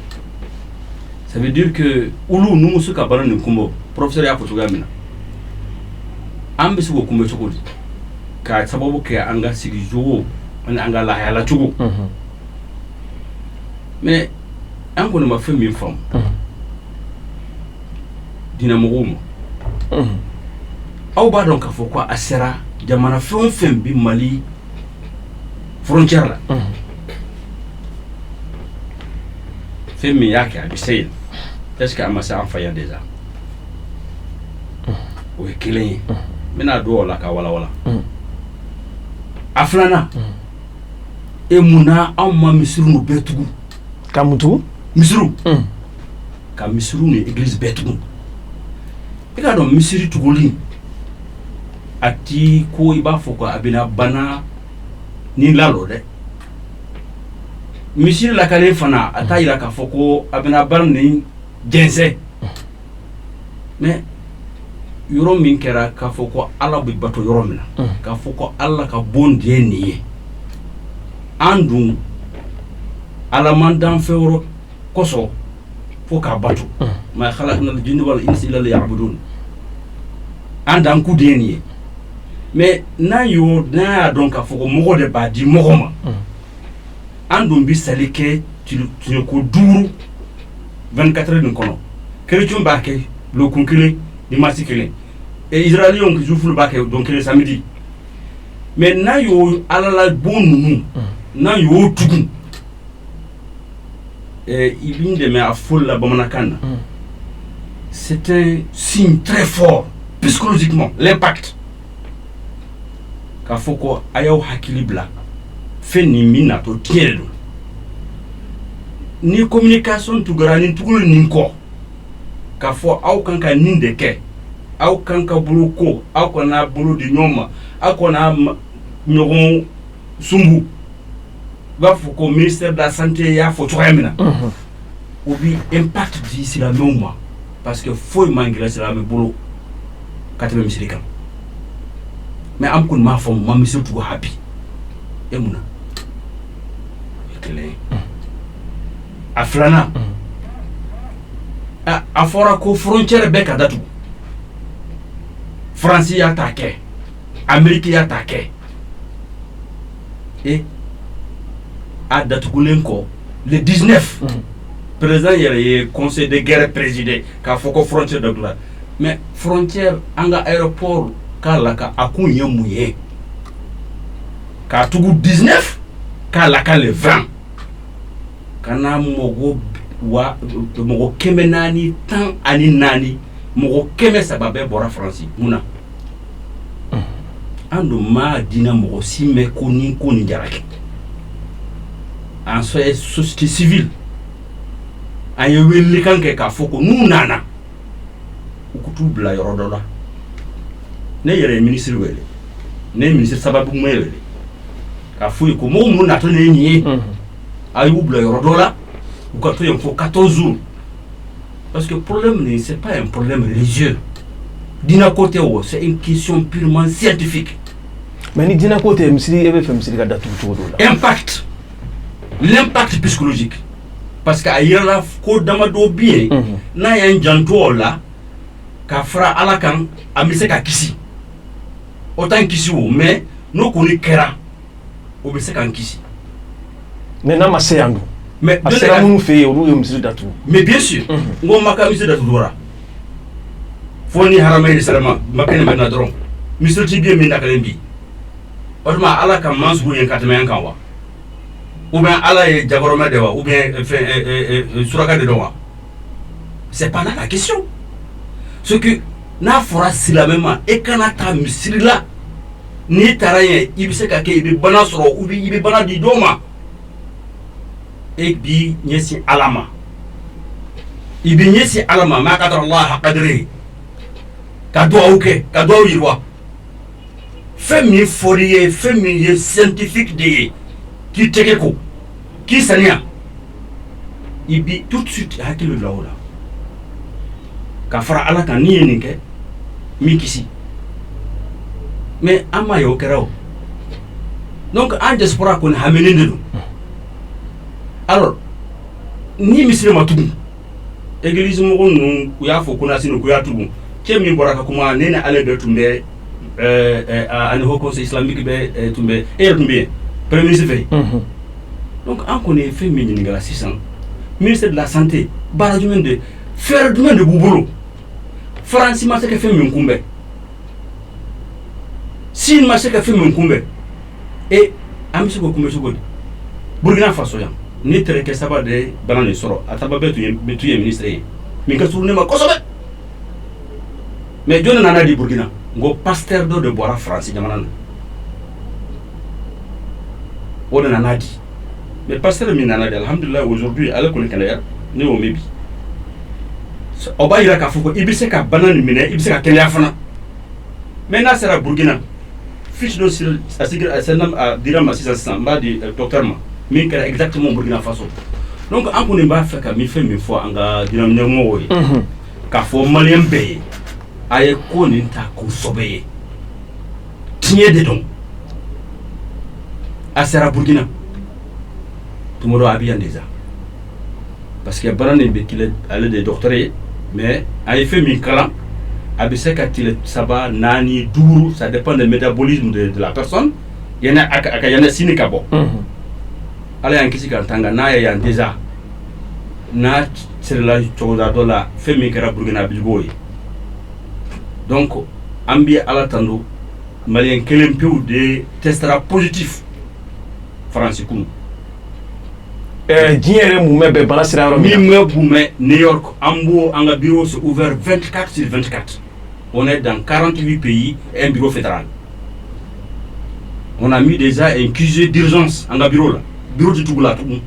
ça veut dire que ulu numu suka barani kumbo professeur ya fotuga mina ambe suko kumbe chokodi ka sababu ke anga sigi jowo anga la hala chugo mais ango na mafe mi fam dina mogomo aw ba don ka fo quoi asera jamana fem bi Mali frontière la femi yake abisel est-ce que amasa en faya déjà o ekelen mina do la ka wala aflana e muna amma misru no betugu kamutu misru ka misru ni église betugu ika do misiri tuguli ati ko iba foko abina bana ni lalo de misiri la kale fana ata ira ka foko abina ban ni gense mais yoro min kera ka foko ala bi bato yoro mina ka foko ala ka bondie ni andun ala mandan fewro koso foka bato ma khalaqna al-jinna wal insa illa liya'budun andan ku deni mais na yo na donc ka foko mogo de ba di mogo ma andun bi salike tu ne ko duru 24 heures kono chrétien ba ke lo kunkile di masikile et israélien qui joue ba ke donc le samedi mais na yo alala bonu na yo tugu et il de à folle la bamanakana c'est un signe très fort psychologiquement l'impact ka foko ayaw hakilibla fe ni mina to tielo ni communication tu grani tu ni ko ka fo aw kan ka ninde ke aw kan ka buluko aw ko na bulu di nyoma aw ko na nyogon sumbu ba fo ko ministère de la santé ya fo tsoyamina obi impact di sila noma parce que faut mangler sila me bulu katebe misirika mais am kun ma fo ma misu tu happy emuna ekele aflana a fora ko frontière be ka datu France ya attaqué Amérique ya attaqué et a datu gulenko le 19 président y conseil de guerre présidé ka foko frontière de là mais frontière anga aéroport kala ka akun yemuye ka tugu 19 kala ka le 20 kana mogo wa mogo keme nani tan ani nani mogo keme sababe bora France muna ando ma dina mogo sime koni jarake en société civile aye welli kanke ka foko nu nana ukutu bla yorodola ne yere ministre wele ne ministre sababu mwele ka fuyi ko mo mu na to ne nyi ayu bla yorodola ou quand il faut 14 jours parce que le problème c'est pas un problème religieux dina côté c'est une question purement scientifique mais ni dina côté misiri ebe fem misiri ka datu to do la impact l'impact psychologique parce que ayela ko dama do bien na yan janto la ka fra ala kan amise ka kisi autant kisi wo mais no ko ni kera o be se kan kisi mais na maseyandu mais asera munu fe o ru misiri datu mais bien sûr ngo maka misiri datu dora foni haramay salama makene men na dron misiri ti bien min nakalembi otuma ala kan mansu yen katame kan wa ou bien ala e jagoroma de wa ou bien suraka de wa c'est pas là la question ce que na fora silamema e kana ta misiri la ni taraye ibise ka ke ibi bana soro ubi ibi bana di doma e bi nyesi alama ibi nyesi alama ma qadar Allah qadri ka do auke ka do yirwa femi fourier femi scientifique de qui tekeko qui sania ibi tout de suite hakilo laola ka fara ala kan ni yenike mi kisi mais ama yo kerao donc en diaspora ko hamene ndu alors ni misiri matugu église mo nu ku ya fo kuna sinu ku ya tugu kemi boraka kuma nene ale be tumbe ani ho conseil islamique be tumbe tumbe premier ministre fait donc on connaît fait miningala 600 ministre de la santé barajumen de faire du de boubolo France ma que fait minkumbe si ma que fait minkumbe et amisi ko kumbe sogodi Burkina Faso yam ni tere ke saba de banane soro ataba betu ye ministre min ka tourner ma kosobe mais jona nana di Burkina ngo pasteur de boira France jamana on en a dit mais pasteur minanadi alhamdulillah aujourd'hui ala ko kala ne o mebi o ba ira ka fuko ibise ka banane mine ibise ka kele afana mais na sera Burkina fiche do sur asigir asenam a diram assistance ba di docteur ma min kala exactement Burkina Faso donc an ko ne ba fa ka mi fe mi fo anga diram ne mo woyi ka fo malien be ay ko ni ta ko sobeye tiye de don à Sera Burkina tout le monde a bien déjà parce que banane be qu'il allait des docteurs mais a fait min kala abise ka tile saba nani duru ça dépend du métabolisme de la personne yana aka yana sinika bo ala yan kisi kan tanga na ya déjà na sirla choda dola femi kara Burkina Bigo donc ambi ala tando malien kelen peu de testera positif France kum diere mumé be bala sira ro mi mumé New York ambo anga bureau c'est ouvert 24 sur 24. On est dans 48 pays et un bureau fédéral. On a mis déjà un QG d'urgence en bureau là. Bureau du Tougoula tout.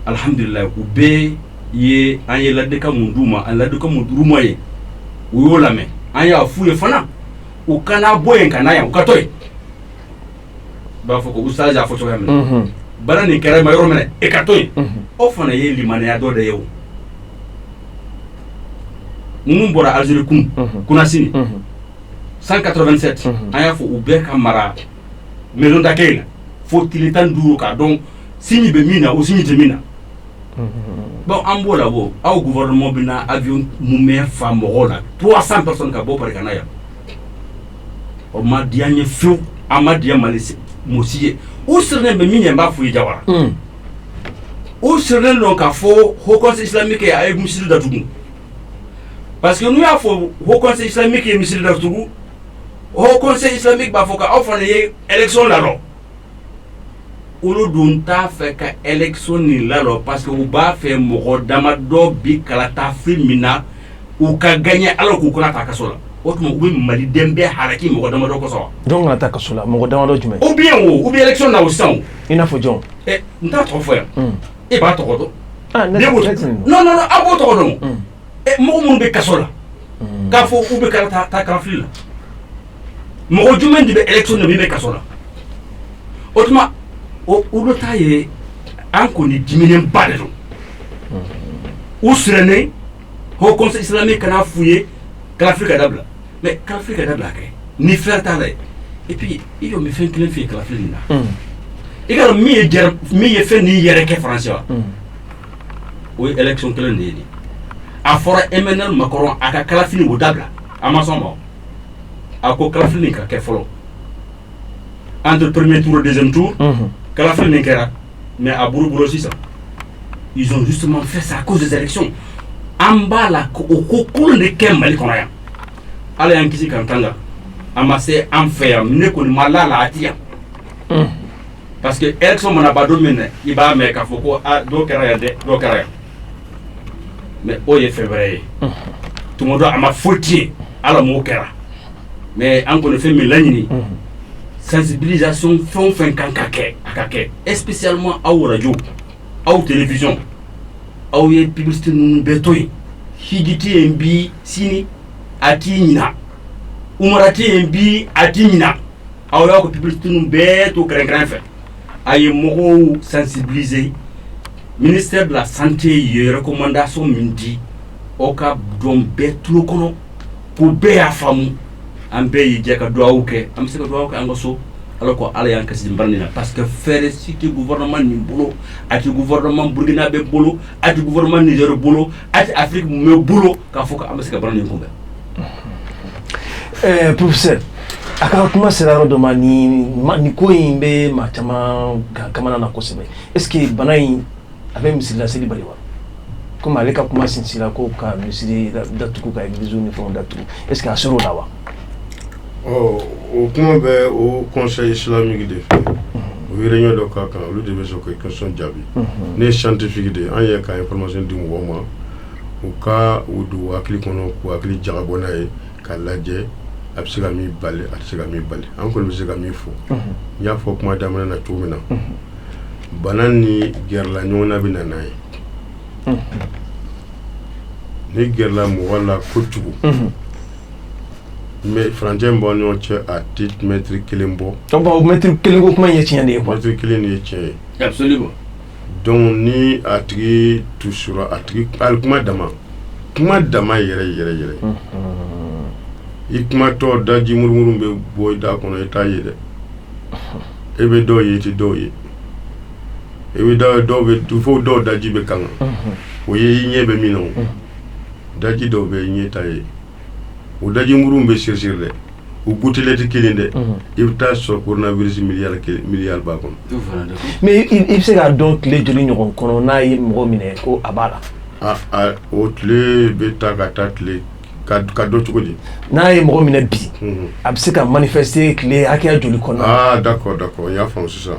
Alhamdulillah ube ye anye ladeka munduma an ladeka munduruma ye uyo lame anya fuye fana ukana boyen kana ya ukatoy ba foko ustaja foto yamle bana ni kare mayoro mene ekatoy o fana ye limane ya do de yew mum bora Algérie kum kuna sini 187 anya fo ube kamara maison d'accueil faut il est en duro ka donc sini be mina o sini te mina bon ambo la bo au gouvernement bina avion mumé femme rola 300 personnes ka bo par kanaya o ma dianye fou amadia malisi mosiye o serne be minya ba fu jawara o serne non ka fo ho conseil islamique ya ay musil da tugu parce que nous ya fo ho conseil islamique ya musil da tugu ho conseil islamique ba fo ka offre élection la lo olu dun t'a fɛ ka élection ni lalɔ parce que u b'a fɛ mɔgɔ damadɔ bi kala taa fili min na u ka gagner alors k'u kana taa kaso la o tuma u bɛ maliden bɛɛ halaki mɔgɔ damadɔ kosɔn wa. jɔn kana taa kaso la mɔgɔ damadɔ jumɛn. ou bien élection na o sisan o. i n'a fɔ jɔn. n t'a tɔgɔ fɔ yan. e b'a tɔgɔ dɔn. ne non a b'o tɔgɔ dɔn. mɔgɔ minnu bɛ kaso la. k'a fɔ u bɛ kala taa kanfili la. mɔgɔ jumɛn de bɛ élection na min bɛ kaso la. o tuma o ta ye an kɔni diminen ba de don u sirɛnnen ho conseil islamique kana f'u ye kalafili ka dabila mais kalafili ka dabila kɛ ni fɛn t'a la et puis i y'o min fɛn kelen f'i ye kalafili nin na i ka dɔn min ye fɛn nin yɛrɛ kɛ faransi wa o ye élection kelen de ye nin a fɔra Emmanuel Macron a ka kalafili o dabila a ma sɔn ma a ko kalafili nin ka kɛ fɔlɔ entre premier tour et deuxième tour Kalafili Ninkera, mais à Bourou aussi ça. Ils ont justement fait ça à cause des élections. En bas là, au cours de quel mal qu'on a. Allez en kisi kantanga, amassé en fer, ne qu'on mala la atia. Parce que élection mon abado mene, il va mettre à Foko à do carrière. Mais au février, tout le monde a ma fautier à la mokera. Mais en qu'on fait Mélanie. Sensibilisation fin kankake akake spécialement à radio à télévision à publicité nous betoy higiti mbi sini atinina umarati mbi atinina à ko publicité nous beto grand fait ay mo sensibiliser ministère de la santé y recommandation mindi o ka don betu kono pour be afamu ambe yije ka doawuke am se ka doawuke angoso alors ko ala yan kasi mbarnina parce que faire cité gouvernement ni bolo ati gouvernement Burkina be bolo ati gouvernement Niger bolo ati Afrique me bolo ka foka am se ka barni ko professeur aka kuma sera do ni ko imbe ma chama kamana na kosebe est-ce que banai avec misila seli baliwa comme aleka kuma sinsila ko ka misili datuku ka église ni fond datu est-ce que asoro dawa au kuma bɛ o conseil islamique de fɛ o réunion dɔ ka kan olu de bɛ se k'o question jaabi ne ye scientifique de an ye ka information di mɔgɔw ma u ka u don hakili kɔnɔ k'u hakili jagabɔ n'a ye k'a lajɛ a bɛ se ka min bali a tɛ se ka min bali an kɔni bɛ se ka min fɔ n y'a fɔ kuma daminɛ na cogo min na bana ni gɛrɛla ɲɔgɔn na bɛ na n'a ye ni gɛrɛla mɔgɔ la kojugu mais français bon ɲɔgɔn cɛ a tɛ mètre kelen bɔ. donc mètre kelen ko kuma ye tiɲɛ de ye quoi. mètre kelen de ye tiɲɛ ye. absolument. donc ni a tigi tusura a tigi hali kuma dama yɛrɛ i kuma tɔ daji murumuru bɛ bɔ i da kɔnɔ i t'a ye dɛ e bɛ dɔw ye i tɛ dɔw ye i bɛ dɔw bɛ fo dɔw daji bɛ kan o ye i ɲɛ bɛ min na o daji dɔw bɛ i ɲɛ t'a ye o daji muru bɛ sirisiri dɛ u gouttelette kelen dɛ i bɛ taa sɔrɔ coronavirus miliyari b'a kɔnɔ. mais i bɛ se k'a dɔn tile joli ɲɔgɔn kɔnɔ n'a ye mɔgɔ minɛ ko a b'a la. o tile bɛ taa ka taa tile ka dɔn cogo di. n'a ye mɔgɔ minɛ bi a bɛ se ka manifester tile hakɛya joli kɔnɔ. d'accord n y'a faamu sisan.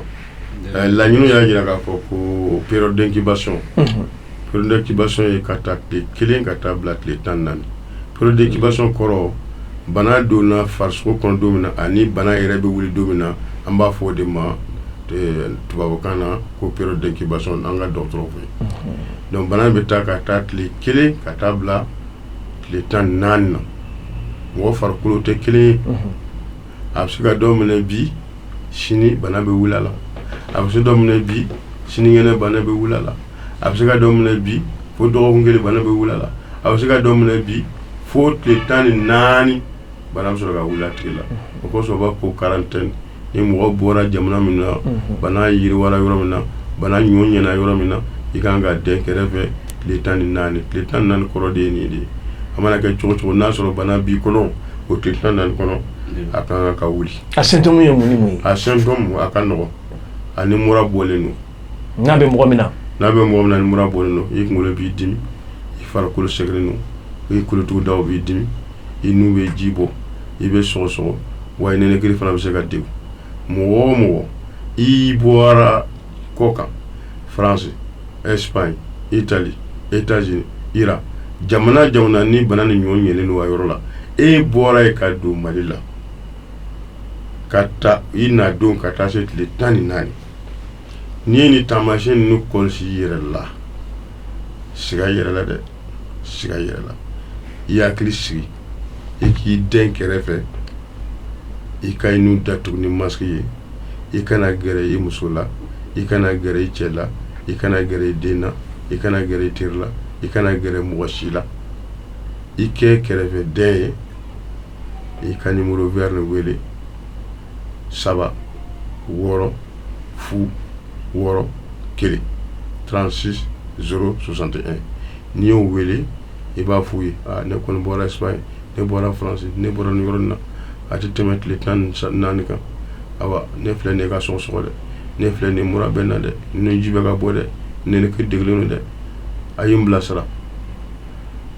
laɲiniw y'a jira k'a fɔ ko période d'incubation ye ka taa tile 1 ka taa bila tile 14. période d'incubation kɔrɔ bana donna farisogo kɔnɔ don min na ani bana yɛrɛ bɛ wuli don min na an b'a fɔ o de ma tubabukan na ko période d'incubation an ka dɔgɔtɔrɔw fɛ. donc bana bɛ taa ka taa tile 1 ka taa bila tile 14 na mɔgɔ farikolo tɛ kelen ye. a bɛ se ka dɔ minɛ bi sini bana bɛ wuli a la. a bɛ se dɔ minɛ bi sinikɛnɛ bana bɛ wuli a la. a bɛ se ka dɔ minɛ bi fo dɔgɔkun kelen bana bɛ wuli a la. a bɛ se ka dɔ minɛ bi fo tile 14 bana bɛ sɔrɔ ka wuli a tigi la. o kosɔn u b'a fɔ quarantaine ni mɔgɔ bɔra jamana min na bana yiriwara yɔrɔ min na bana ɲɔ ɲɛna yɔrɔ min na i kan ka den kɛrɛfɛ tile 14 tile 14 kɔrɔ de ye nin de ye. a mana kɛ cogo cogo n'a sɔrɔ bana b'i kɔnɔ o tile 14 kɔnɔ a kan ka wuli. a symptôme ye mun ni mun ye. a symptôme a ka nɔgɔn ani mura bɔlen don. n'a bɛ mɔgɔ min na ni mura bɔlen don i kunkolo b'i dimi i farikolo sɛgɛnnen don i kolotugudaw b'i dimi i nu bɛ ji bɔ i bɛ sɔgɔsɔgɔ wa i nɛnɛkiri fana bɛ se ka degun. mɔgɔ o mɔgɔ i bɔra kɔ kan France Espagne Italie États-Unis Iran jamana ni bana ni ɲɔgɔn ɲɛlen don a yɔrɔ la e bɔra ye ka don Mali la ka taa i na don ka taa se tile 14 n'i ye ni taamasiyɛn ninnu kɔlɔsi i yɛrɛ la siga i yɛrɛ la dɛ siga i yɛrɛ la i hakili sigi i k'i den kɛrɛfɛ i ka i nu datugu ni masque ye i kana gɛrɛ i muso la i kana gɛrɛ i cɛ la i kana gɛrɛ i den na i kana gɛrɛ i teri la i kana gɛrɛ mɔgɔ si la i kɛ kɛrɛfɛ den ye i ka numéro vert ni wele 7 6 0 6 1 36 061 n'i y'o wele i b'a f'u ye ne kɔni bɔra Espagne ne bɔra France ne bɔra nin yɔrɔ in na a tɛ tɛmɛ tile 14 kan awa ne filɛ nin ye ka sɔgɔsɔgɔ dɛ ne filɛ nin mura bɛ n na dɛ ni ji bɛ ka bɔ dɛ nɛnɛkiri degelen don dɛ a ye n bilasira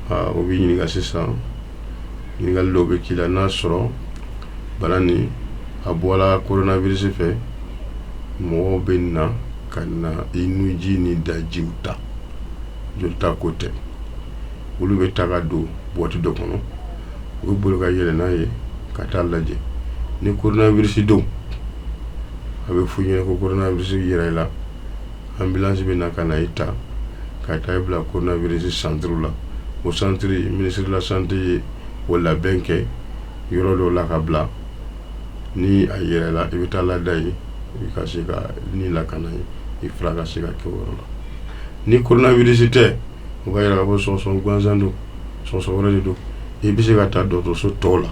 o b'i ɲininka sisan ɲininkali dɔw bɛ k'i la n'a sɔrɔ bana nin a bɔra coronavirus fɛ mɔgɔw bɛ na ka na i nuji ni dajiw ta jolita ko tɛ olu bɛ ta ka don boîte dɔ kɔnɔ u bɛ boli ka yɛlɛ n'a ye ka taa lajɛ ni coronavirus don a bɛ f'u ɲɛna ko coronavirus yera i la ambulance bɛ na ka na i ta ka taa i bila coronavirus centre la o centre ministre de la santé ye o labɛn kɛ yɔrɔ dɔw la ka bila ni a yɛrɛ la i bɛ taa lada ye i ka se ka ni lakana ye i fura ka se ka kɛ o yɔrɔ la ni coronavirus tɛ o ka yɛrɛ ka bɔ sɔgɔsɔgɔ gansan don sɔgɔsɔgɔ wɛrɛ de don i bɛ se ka taa dɔgɔtɔrɔso tɔw la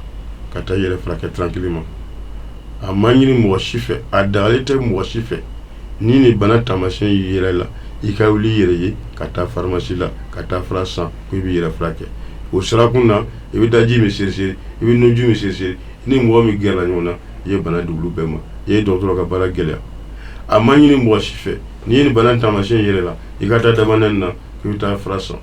ka taa yɛrɛ furakɛ tranquillement a ma ɲini mɔgɔ si fɛ a dagalen tɛ mɔgɔ si fɛ ni nin bana taamasiyɛn y'i yɛrɛ la i ka wuli i yɛrɛ ye ka taa pharmacie la ka taa fura san ko i b'i yɛrɛ furakɛ o sirakun na i bɛ daji min seriseri i bɛ nuji min seriseri ni mɔgɔ min gɛrɛla ɲɔgɔn na i ye bana di olu bɛɛ ma i ye dɔgɔtɔrɔ ka baara gɛlɛya a ma ɲini mɔgɔ si fɛ n'i ye nin bana taamasiyɛn yɛrɛ la i ka taa dabanani na k'i bɛ taa fura san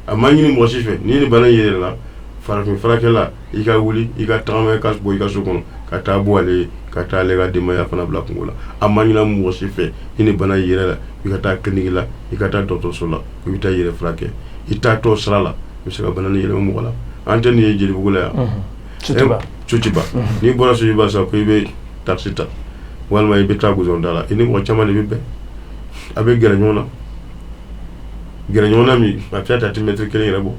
a ma ɲini mɔgɔ si fɛ n'i ye nin bana yɛrɛ la farafin furakɛla i ka wuli i ka tagama ka bɔ i ka so kɔnɔ ka taa bɔ ale ye ka taa ale ka denbaya fana bila kungo la a ma ɲina mɔgɔ si fɛ ni nin bana yɛrɛ la i ka taa clinique la i ka taa dɔgɔtɔrɔso la i bɛ taa yɛrɛ furakɛ i taa tɔ sira la i bɛ se ka bana ni yɛlɛma mɔgɔ la an tɛ nin ye Jelibugu la yan Sotiba n'i bɔra Sotiba sa ko i bɛ taxi ta walima i bɛ taa gudɔrɔnda la i ni mɔgɔ caman de bɛ bɛn a bɛ gɛrɛ ɲɔgɔn na min a fiɲɛ ta tɛ mɛtiri 1 yɛrɛ bɔ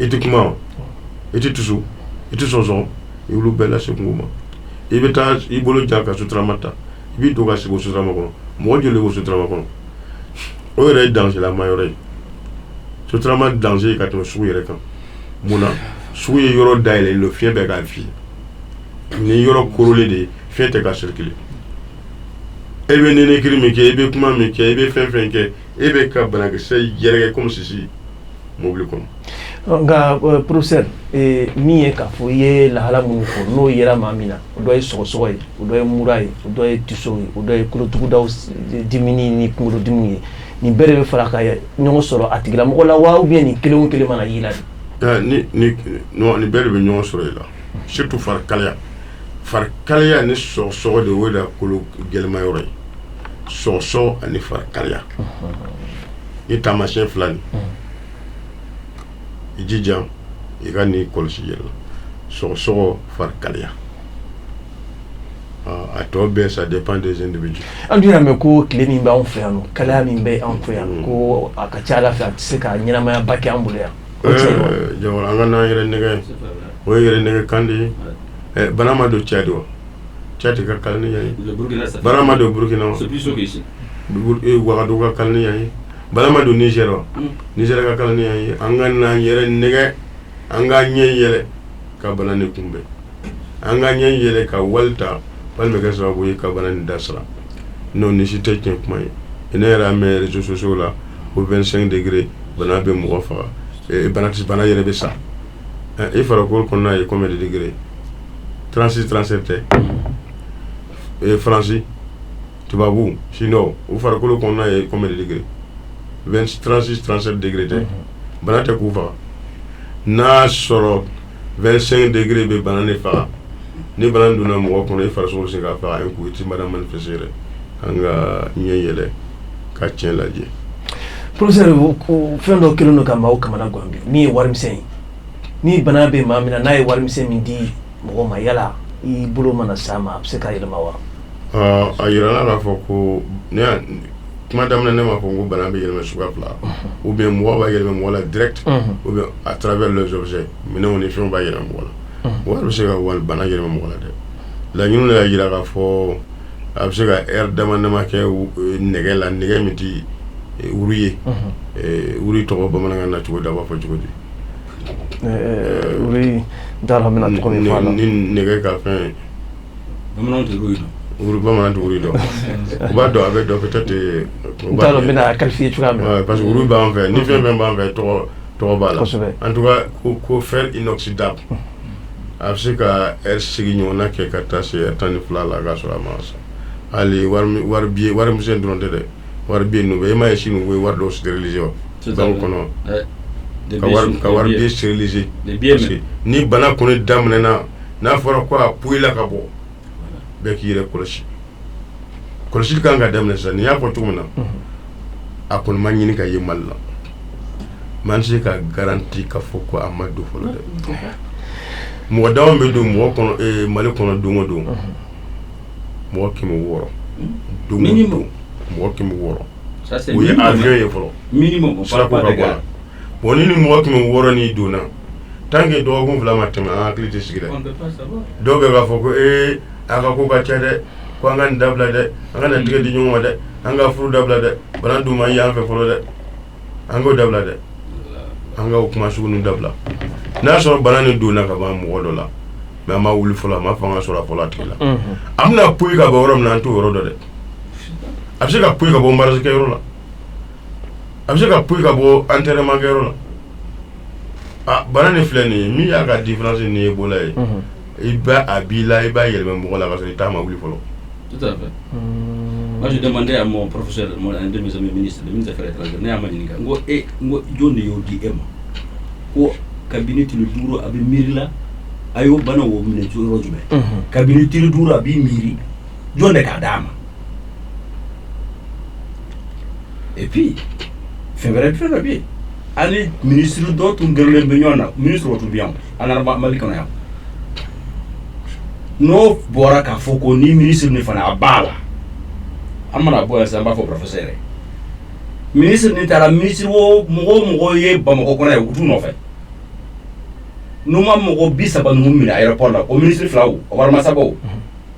i tɛ kuma o i tɛ tusu i tɛ sɔnsɔn i olu bɛɛ lase kungo ma i bɛ taa i bolo jan ka sotarama ta i b'i don ka sigi o sotarama kɔnɔ mɔgɔ joli b'o sotarama kɔnɔ o yɛrɛ ye dangerama yɔrɔ ye sotarama danger ye ka tɛmɛ sugu yɛrɛ kan mun na sugu ye yɔrɔ dayɛlɛlen don fiɲɛ bɛɛ k'a fiyɛ ni yɔrɔ korolen de ye fiɲɛ tɛ ka circuler e bɛ nɛnɛkiri min kɛ i bɛ kuma min kɛ i bɛ fɛn fɛn kɛ e bɛ ka banakisɛ yɛrɛkɛ comme sisi mobili kɔnɔ nga professeur min ye k'a fɔ i ye lahala minnu fɔ n'o yera maa min na o dɔ ye sɔgɔsɔgɔ ye o dɔ ye mura ye o dɔ ye tiso ye o dɔ ye kolotugudaw dimini ni kunkolodimiw ye nin bɛɛ de bɛ fara ka ɲɔgɔn sɔrɔ a tigilamɔgɔ la wa ou bien nin kelen o kelen mana y'i la de. Ni bɛɛ de bɛ ɲɔgɔn sɔrɔ i la surtout farikaliya ni sɔgɔsɔgɔ de o de kolo gɛlɛmayɔrɔ ye sɔgɔsɔgɔ ani farikaliya ni taamasiyɛn fila nin i jija i ka nin kɔlɔsi yɛrɛ la sɔgɔsɔgɔ farikaliya a tɔ bɛɛ ça dépend des individus. An dun y'a mɛn ko tile min b'anw fɛ yan nɔ kalaya min bɛ anw fɛ yan ko a ka ca Ala fɛ a tɛ se ka ɲɛnamaya ba kɛ an bolo yan. Jawara an ka n'an yɛrɛ nɛgɛ o ye yɛrɛ nɛgɛ kan de ye bana ma don Tchad wa Tchad ka kalan ni yan ye bana ma don Burkina wa Ouagadougou ka kalan ni yan ye bana ma don Niger wa Niger ka kalan ni yan ye an ka n'an yɛrɛ nɛgɛ an ka ɲɛ yɛlɛ ka bana ni kunbɛn an ka ɲɛ yɛlɛ ka wali ta walima kɛ sababu ye ka bana ni dasira n'o ni si tɛ tiɲɛ kuma ye ne yɛrɛ y'a mɛn réseaux sociaux la ko 25 degré bana bɛ mɔgɔ faga bana yɛrɛ bɛ sa i farikolo kɔnɔna ye combien de degré 36 37 tɛ faransi tubabu chinois u farikolo kɔnɔna ye combien de degré 36 37 degré tɛ bana tɛ k'u faga n'a sɔrɔ 25 degré bɛ bana ni faga ni bana donna mɔgɔ kɔnɔ i farisogo se k'a faga i ti bana manifester yɛrɛ an ka ɲɛ yɛlɛ ka tiɲɛ lajɛ. Professeur fɛn dɔ kelen don ka maaw kamana gan bi min ye warimisɛn ye ni bana bɛ maa min na n'a ye warimisɛn min di mɔgɔ ma yala i bolo mana s'a ma a bɛ se ka yɛlɛma wa. A yira n'a k'a fɔ ko kuma daminɛ ne m'a fɔ ko bana bɛ yɛlɛma suguya fila ou bien mɔgɔ b'a yɛlɛma mɔgɔ la direct ou bien à travers les objets minɛnw ni fɛnw b'a yɛlɛma mɔgɔ la wari bɛ se ka bana yɛlɛma mɔgɔ la dɛ laɲiniw de y'a yira k'a fɔ a bɛ se ka heure dama dama kɛ nɛgɛ la nɛgɛ min ti wuru ye wuri tɔgɔ bamanankan na cogo di a b'a fɔ cogo di wuri n t'a dɔn n bɛna tɔgɔ min fɔ a la ni nɛgɛ ka fɛn bamananw tɛ wuri dɔn wuri bamanan tɛ wuri dɔn u b'a dɔn a bɛ dɔn peut-être n t'a dɔn n bɛna qualifier cogoya min na parce que wuri b'an fɛ ni fɛn fɛn b'an fɛ tɔgɔ b'a la en tout cas ko fer inoxydable a bɛ se ka heure segi ɲɔgɔnna kɛ ka taa se heure 12 la k'a sɔrɔ a ma sa hali warimisɛn dɔrɔn tɛ dɛ wari biye ninnu bɛ e m'a ye sini u bɛ wari dɔw stériliser wa banque kɔnɔ ka wari biye stériliser parce que ni bana kɔni daminɛna n'a fɔra ko a poyi la ka bɔ bɛɛ k'i yɛrɛ kɔlɔsi kɔlɔsili kan ka daminɛ sisan nin y'a fɔ cogo min na a kɔni ma ɲini ka ye Mali la man se ka garanti ka fɔ ko a ma don fɔlɔ dɛ mɔgɔ dama bɛ don mɔgɔ kɔnɔ Mali kɔnɔ don o don mɔgɔ 600 don o don mɔgɔ 600 o ye avion ye fɔlɔ minimum sira ko ka bɔ la bon ni mɔgɔ 600 ni donna tant que dɔgɔkun 2 ma tɛmɛ an hakili tɛ sigi dɛ dɔw bɛ k'a fɔ ko a ka ko ka ca dɛ ko an ka nin dabila dɛ an ka na tigɛ di ɲɔgɔn ma dɛ an ka furu dabila dɛ bana dun ma ye an fɛ fɔlɔ dɛ an k'o dabila dɛ an ka o kuma sugu ninnu dabila n'a sɔrɔ bana nin donna ka ban mɔgɔ dɔ la mais an ma wuli fɔlɔ a ma fanga sɔrɔ a fɔlɔ a tigi la a bɛna poyi ka bɔ yɔrɔ min na an t'o yɔrɔ dɔn dɛ a bɛ se ka poyi ka bɔ marasikɛyɔrɔ la a bɛ se ka poyi ka bɔ enterrement kɛyɔrɔ la bana nin filɛ nin ye min y'a ka différence ni Ebola ye a b'i la i b'a yɛlɛma mɔgɔ la ka sɔrɔ i t'a ma wuli fɔlɔ. Tout à fait. Moi je demandais à mon professeur, un de mes amis ministres, le ministre des Affaires étrangères, ne y'a ma ɲininka n ko jɔn de y'o di e ma ko kabini tile 5 a bɛ miiri la a y'o bana o minɛ yɔrɔ jumɛn kabini tile 5 a b'i miiri jɔn de k'a d'a ma et puis fɛn wɛrɛ bɛ yen ani ministre dɔ tun gɛrɛlen bɛ ɲɔgɔn na ministre o tun bɛ yan an na Mali kɔnɔ yan n'o bɔra k'a fɔ ko ni ministre ni fana a b'a la an mana bɔ yan sisan an b'a fɔ professeur yɛrɛ ministre ni taara ministre o mɔgɔ ye Bamakɔ kɔnɔ yan u t'u nɔfɛ n'u ma mɔgɔ 30 ninnu minɛ aéroport la o ministre 2 o warimasabaw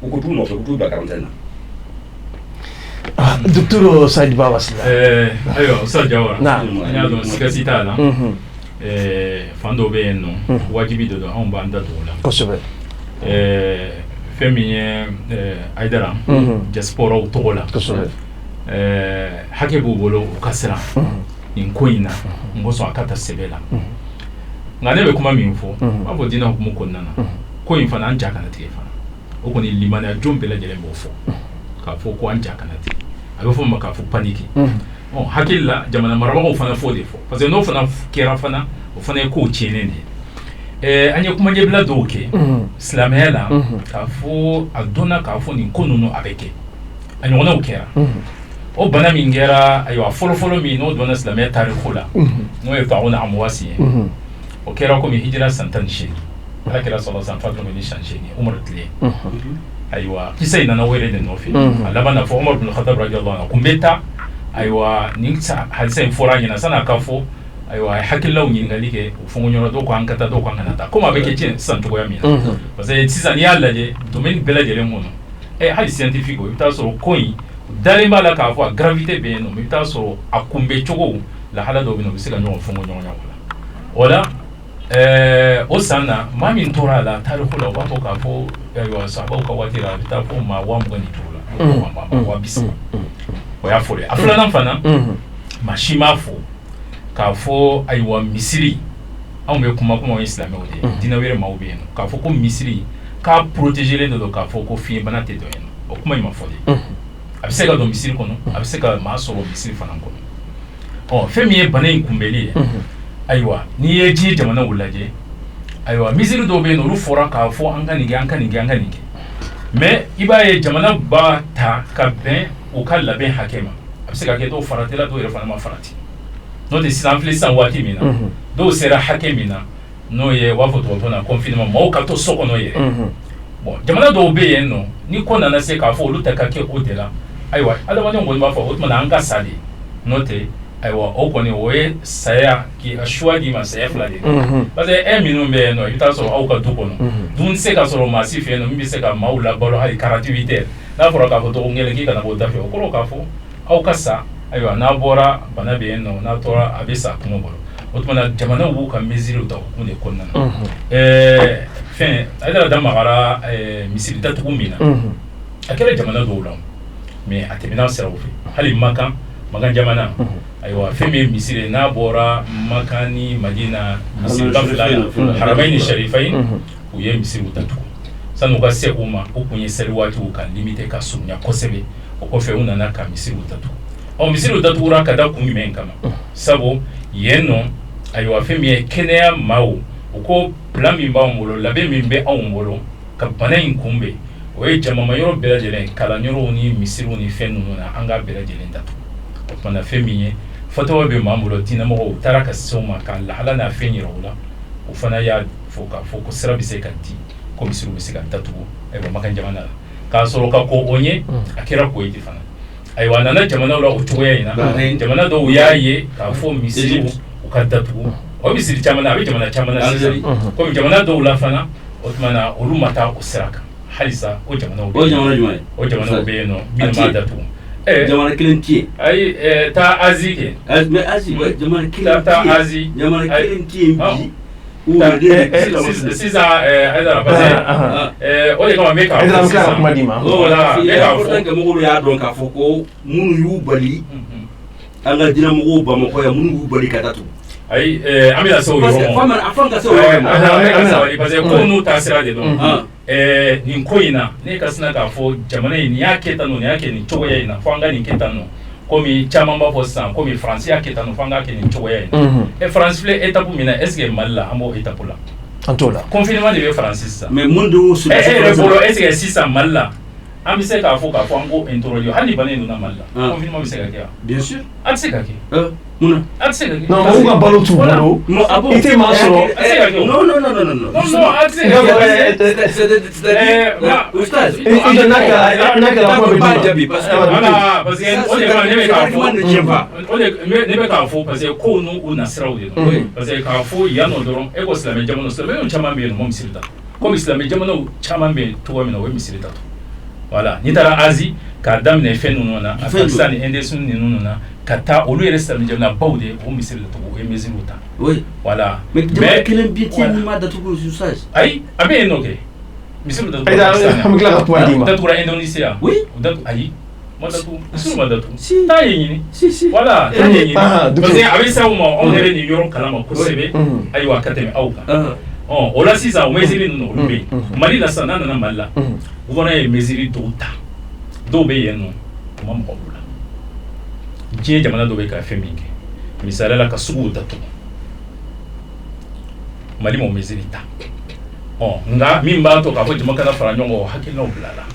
u ko t'u nɔfɛ u t'u bila quarantaine na. Docteur Saïd Baba Sila. Ayiwa Ustaz Jawara an y'a dɔn sikasi t'a la fan dɔw bɛ yen nɔ wajibi de don anw b'an da don o la kosɛbɛ fɛn min ye Aidara diasporaw tɔgɔ la kosɛbɛ hakɛ b'u bolo u ka siran nin ko in na n ko sɔn a ka ta sɛbɛ la ngane be kuma min fo ma fo dina hukumu konnana ko in fana an ja kana tige fana o koni limana jombe la jelen bo fo ka fo ko an ja kana tige abe fo ma ka fo paniki hakilla jamana maraba fana fo de fo parce que no fana kera fana o fana ko chenene anya kuma nyebla doke islamela ka fo adona ka fo ni konuno abeke anya wona ukera o bana mingera ayo folo mi no dona islamela tarikhula no e fauna amwasi o kera ko mi hijra santan shi ala kera sallallahu alaihi wasallam mi shanshi ni umar tli aywa kisayna na wele de no fi alaba fo umar ibn khattab radiyallahu anhu kumbeta aywa ninsa halsa foranya na sana kafo aywa hakilla unyingali ke ufungunyoro do ko ankata do ko anata koma beke chin santo ko yamina parce que sisa ni alla je domaine bela je lemono hali scientifique o ita so coin dale mala ka fo gravité be no ita so akumbe chogo la hala do bino bisika nyo ufungunyoro wala o sana mami ntora la tarihu la wato ka fo aywa sabo ka watira ita fo ma wa mgani tola wa bisa o ya fole afula nan fana mashima fo ka fo aywa misiri an be kuma islamé o de dina were mawbe no ka fo ko misiri ka protéger les do ka fo ko fi bana te do en o kuma ima fo de abise ka do misiri kono abise ka ma so misiri fana kono femi e bana inkumbeli aywa ni ye ji jamana wulaje aywa misiri do be no ru fora ka fo an kanige mais iba ye jamana ba ta ka ben o ka laben hakema abise ka ke do faratela do re fana ma farati no de sinafle san wati mina do sera hakemina no ye wafoto wapona confinement mo ka to soko no ye bon jamana do be yen no ni kona na se ka fo lu takake odela aywa ada wani ngol ma fo otuma anga sali no te aywa o koni we saya ki ashwa di ma saya flade parce que minu be no yuta so au ka duko no dun se ka so massif no mbi se ka maula bolo hali karativité na fo ka fo to ngele ki kana bo dafe o ko ka fo au ka sa aywa na bora bana be no na tora abisa kuma bolo otuma jamana wu ka mesure to ko ne konna fin ada da magara misiri ta tukumina akere jamana do ulam mais atemina sera ofi hali makan jamana aywa femi misiri na bora makani madina misiri bafla haramain sharifain u ye misiri utatu sanu ka se kuma ukunye seri watu ka limite ka sunya kosebe o fe una na ka misiri utatu misiri utatu ura kada kungimen kama sabo yeno aywa femi kenea mau uko plan min ba ngolo labe min be awngolo ka bana inkumbe o ye jama mayoro bela jelen kala nyoro ni misiru ni fenu na anga bela jelen datu o mana femiye foto be mamulo tina mo taraka soma ka la hala na fenyiro la o fana ya foka foko sera bise kanti ko misiru bise kan datu e ba makan jamana ka soro ka ko onye akira ko yiti fana ay wana na jamana la o tuwe ina jamana do yaye ka fo misiru o ka datu o misiri chamana abi jamana sisa ko jamana do la fana otmana olumata osiraka halisa o jamana be no bin ma datu jamana kilentie ay ta azike mais azi jamana kilentie ta azi jamana kilentie bi sisa adara base o de kama meka sisa kuma dima wala meka fo tanke mo ya don ka foko munu yu bali anga dina mo ba mo ko ya munu yu bali katatu ay amila so yo fama afanga so yo parce que ko nu tasira de don nin koina ne kasina ka fo jamana ni yake tano ni yake ni chogo ya ina fanga ni ketano komi chama mba fo san komi france yake tano fanga ke ni chogo ya ina france fle étape mina est-ce que malla amo étape la antola confinement de france ça mais mundo sur le bolo est-ce que si ça malla amise ka fo ango introduire hani bane no na malla confinement bi se ka kia bien sûr atse ka ki muna atse ka ki non on va balo tu bolo ite masoro non atse c'est oustaz il naka la mo bajabi parce que on est ka fo parce que ko no o nasra o de parce que ka fo yano doron e ko islam jamano no chama be no mom sirta ko islam jamano chama be to wa mina we misirta voilà ni tara azi ka damne fenu nona afghanistan indesun ni nona kata olu yere islam jamana bawde o misirta to o mesiruta oui voilà mais kelen bieti ni ma da to ko usage ay abe no ke misirta to hamgla ko dima da tura indonesia oui da ay Madatu, sur Madatu. Si. Taïni. Si. Voilà, taïni. Ah, Parce que avec ça, on est venu Yoron Kalama Kosebe, Aïwa Kateme Aouka. On l'a si ça, on mesiri nous, Mali la sana na mala. Vous voyez mesiri d'ota. Dobe yeno, mam obula. Dieu jamana dobe ka feminge. Misala la kasugu datu. Mali mo mesiri ta. Nga mimba to ka fo jama kana fara nyongo hakilna obulala.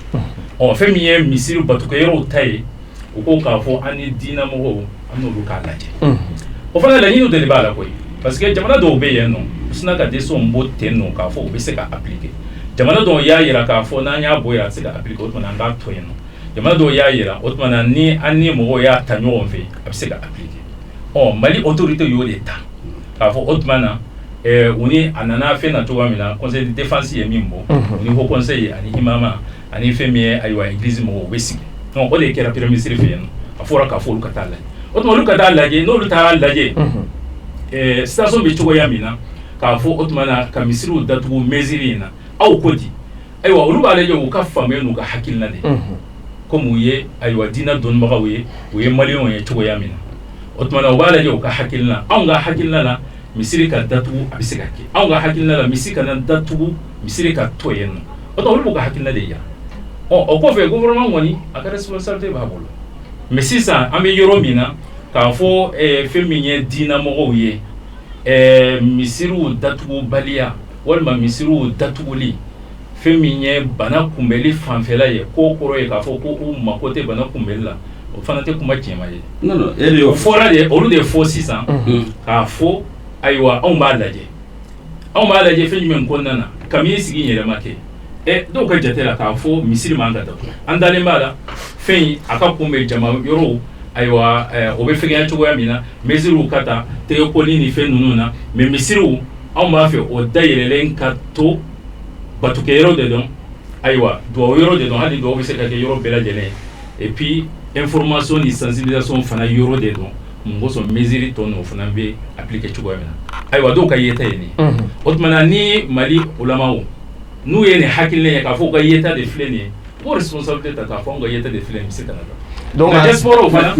Femiye misiri batuka yero taye. Uko ka fo ani dina mo anu luka laje. O fana la nyino de libala koy. Parce que jamana dobe yeno. Sina ka deso mbo tenno ka fo be se ka appliquer. Jamana do ya yira ka fo na nya boya se ka appliquer otuma na nga toyeno. Jamana do ya yira otuma na ni ani mo ya tanyo onfe se ka appliquer. Mali autorité yo d'État. Ka fo otuma na uni anana fe na towa mina conseil de défense ye mimbo. Uni ho conseil ani imama ani femiye aywa église mo wesi. Non o de kera pyramide fe no. Afora ka fo lukatala. Otuma lukatala je no lutala laje. Station be towa ya mina. Ka fo otmana ka misiru datugo mezirina aw kodi aywa uluba leje ko ka famu no ka hakilna de comme ye aywa dina don magawe we malion ye togo yamina otmana wala leje ko ka hakilna aw nga hakilna la misiri ka datugo abisika ke aw nga hakilna la misika na datugo misiri ka toyeno oto uluba ka hakilna de ya o ko fe gouvernement woni aka responsabilité ba bolo mais si ça ambe yoro mina ka fo feminye dina mogo ye misiru datugu balia walma misiru datuguli feminye bana kumbeli fanfela ye ko koro ye ka fo ko makote bana kumbeli la o fana te kuma jema ye non ele fora de olu de fo 600 ka fo aywa on ba laje feminye konnana kami sigi yele make do ka jatela ka fo misiri manga datu andale mala fein aka kumbe jama yoro aywa obe fege chogo ya mina mesiru kata te yokoli ni fe nununa me mesiru on ma fe o dayelelen kato batuke yoro de don aywa do yoro de don hadi do be se ka yoro bela jele et puis information ni sensibilisation fana yoro de don ngo so mesiri tono fana be appliquer chogo ya mina aywa do ka yeta yeni otmana ni mali ulama nu yene hakile ka fo ka yeta de flene o responsabilité ta ka fo nga yeta de flene se kana donc diaspora fana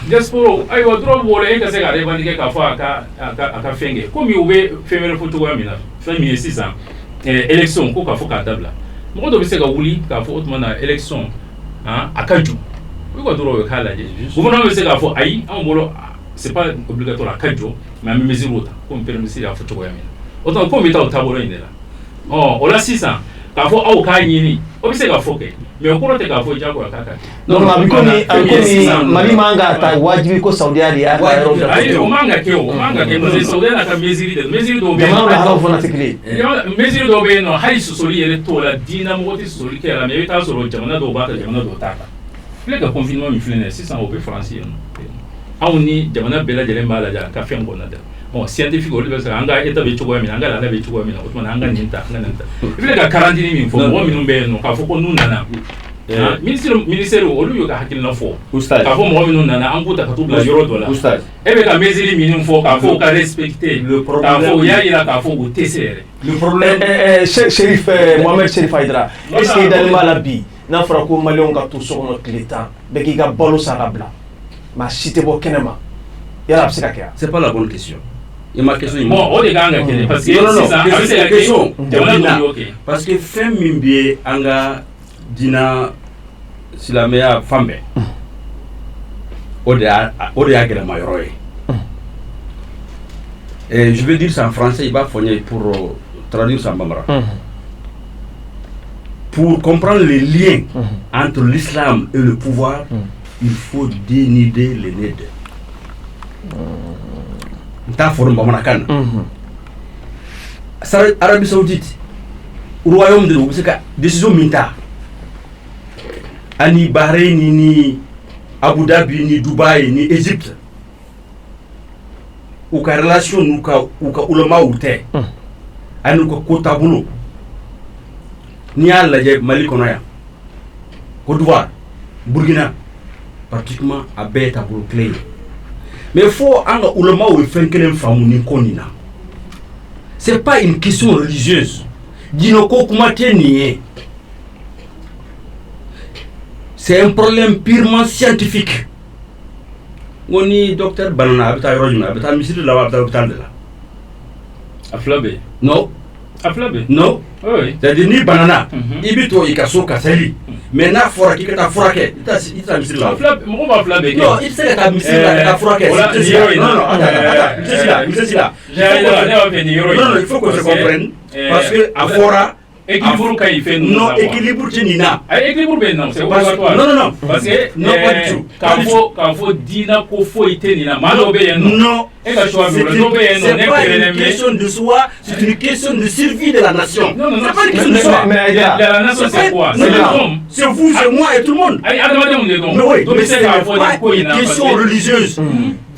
diaspora aywa drone wala en ka se ga revendiquer ka fo aka fenge comme ube femele photo wa mina fami 600 élection ko ka fo ka tabla mo do be se ga wuli ka fo otmana élection akaju ko drone ka la je gouvernement be se ga fo ayi en bolo c'est pas obligatoire akaju mais même mesure autre comme permis ya photo wa mina autant comme état au tabolo indela ola 600 ka fo aw ka nyini o be se ga fo ke mais ko rote ka fo jago ka ka non ma bi ko ni mali manga ta wajibi ko saudi arabia ka ro da ay o manga ke no saudi arabia ka mesiri do be no halo fo na tikli mesiri do be no hay sosoli yele to la dina mo ti sosoli ke la me ta soro jamana do ba ta jamana do ta le ka confinement mi flene 600 au be français aw ni jamana bela jele mbala ja ka fen bona da scientifique olu be sa anga eta be chogo mina anga la be chogo mina otuma anga ninta vile ka quarantine mi fo mo minum be no ka fo ko nunana ministère olu yo ka hakilina fo ka fo mo minum nana anguta ka tubla yoro dola ebe ka mesiri minum fo ka fo ka respecter le problème ka fo ya ira ka fo go tesere le problème Chérif Mohamed Chérif Aïdara est-ce que dans malabi na fera ko malion ka to so no client be ki ga balo sarabla ma cité bo kenema yala c'est pas la bonne question. Et ma question est bon, parce que non, c'est la question. Parce que femme mimbi anga dina silamea femme. Odia gela mayoroy. Et je vais dire ça en français, il va fourner pour traduire ça en bambara. Pour comprendre les liens entre l'islam et le pouvoir, il faut dénider les nègres. Ta forum bamanakan Arabie Saoudite royaume de l'Ousseka décision minta ani Bahreïn ni Abu Dhabi ni Dubaï ni Égypte ou ka relation ou ka ulama ou te anu ko kotabulo ni alla je Mali kono ya Côte d'Ivoire Burkina pratiquement à beta pour clé. Mais il faut anga ulama ou fenkelen famu ni konina. C'est pas une question religieuse. Dinoko kumate nié. c'est un problème purement scientifique. On est docteur Banana, habitat ministre de la hôpital de là. À Flabé. Non. À Flabé. Non. Oui. C'est-à-dire ni Banana. Ibito Ikaso Kasali. Mais na Foraki que ta Forake. Il t'a ministre là. On va Flabé. Non, il sait que ta ministre là, ta Forake. Non, non, attends. Monsieur là. Non, il faut qu'on se comprenne. Parce que à Fora. Équilibre quand il fait nous. Non, équilibre tu n'as. Équilibre non, c'est obligatoire. Non. Parce que non, pas du tout. Quand faut dina ko faut ite nina malo be non. Non. Et quand choix c'est pas une question de soi, c'est une question de survie de la nation. Non, c'est pas une question de soi. Mais la nation c'est quoi? C'est les hommes. C'est vous, c'est moi et tout le monde. Allez, on est donc. Mais oui, donc c'est pas une question religieuse.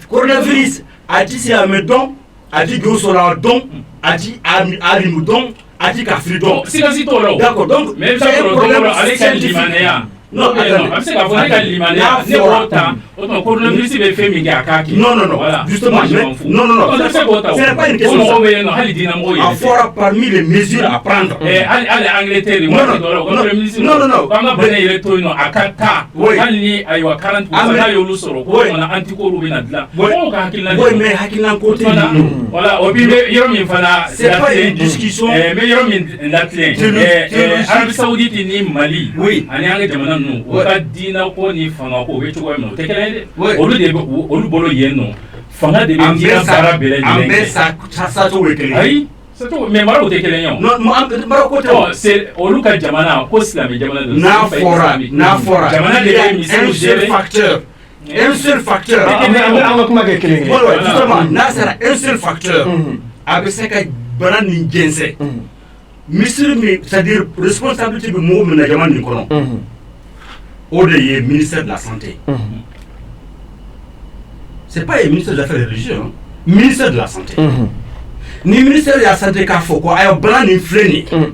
Coronavirus a dit c'est un don, a dit Gosora don, a dit Alimou don. Adi Kafridon. C'est la citoyen. D'accord, donc même ça pour le problème avec les Limanéens. Non, parce que quand les Limanéens, c'est autant coronavirus il fait Migakaki. Non, voilà. Justement, non. Ce n'est pas une question. On fera parmi les mesures à prendre. Allez, Angleterre, non. Quand on a besoin d'électronique à 4K, quand il y a 40%, on a anticorps là. Oui, mais Hakina côté. Voilà, au pire, c'est pas une discussion. Mais Arabie Saoudite ni Mali. Oui. nous o ka dina ko ni fanga ko be cogo min o tɛ kelen ye dɛ olu de olu bolo yen nɔ fanga de bɛ dina baara bɛɛ lajɛlen kɛ an bɛɛ sa cogo ye kelen ayi mais maraw tɛ kelen ye o maraw ko tɛ c'est olu ka jamana ko silamɛ jamana de n'a fɔra jamana de bɛ misiriw gérer un seul facteur justement n'a sera un seul facteur a bɛ se ka bana nin jɛnsɛn misiri min c'est-à-dire responsabilité bɛ mɔgɔ min na jamana nin kɔnɔ o de ye ministère de la santé c'est pas le ministère de l'affaires religieuses ministère de la santé ni ministère de la santé k'a fɔ ko a ye bana nin filɛ nin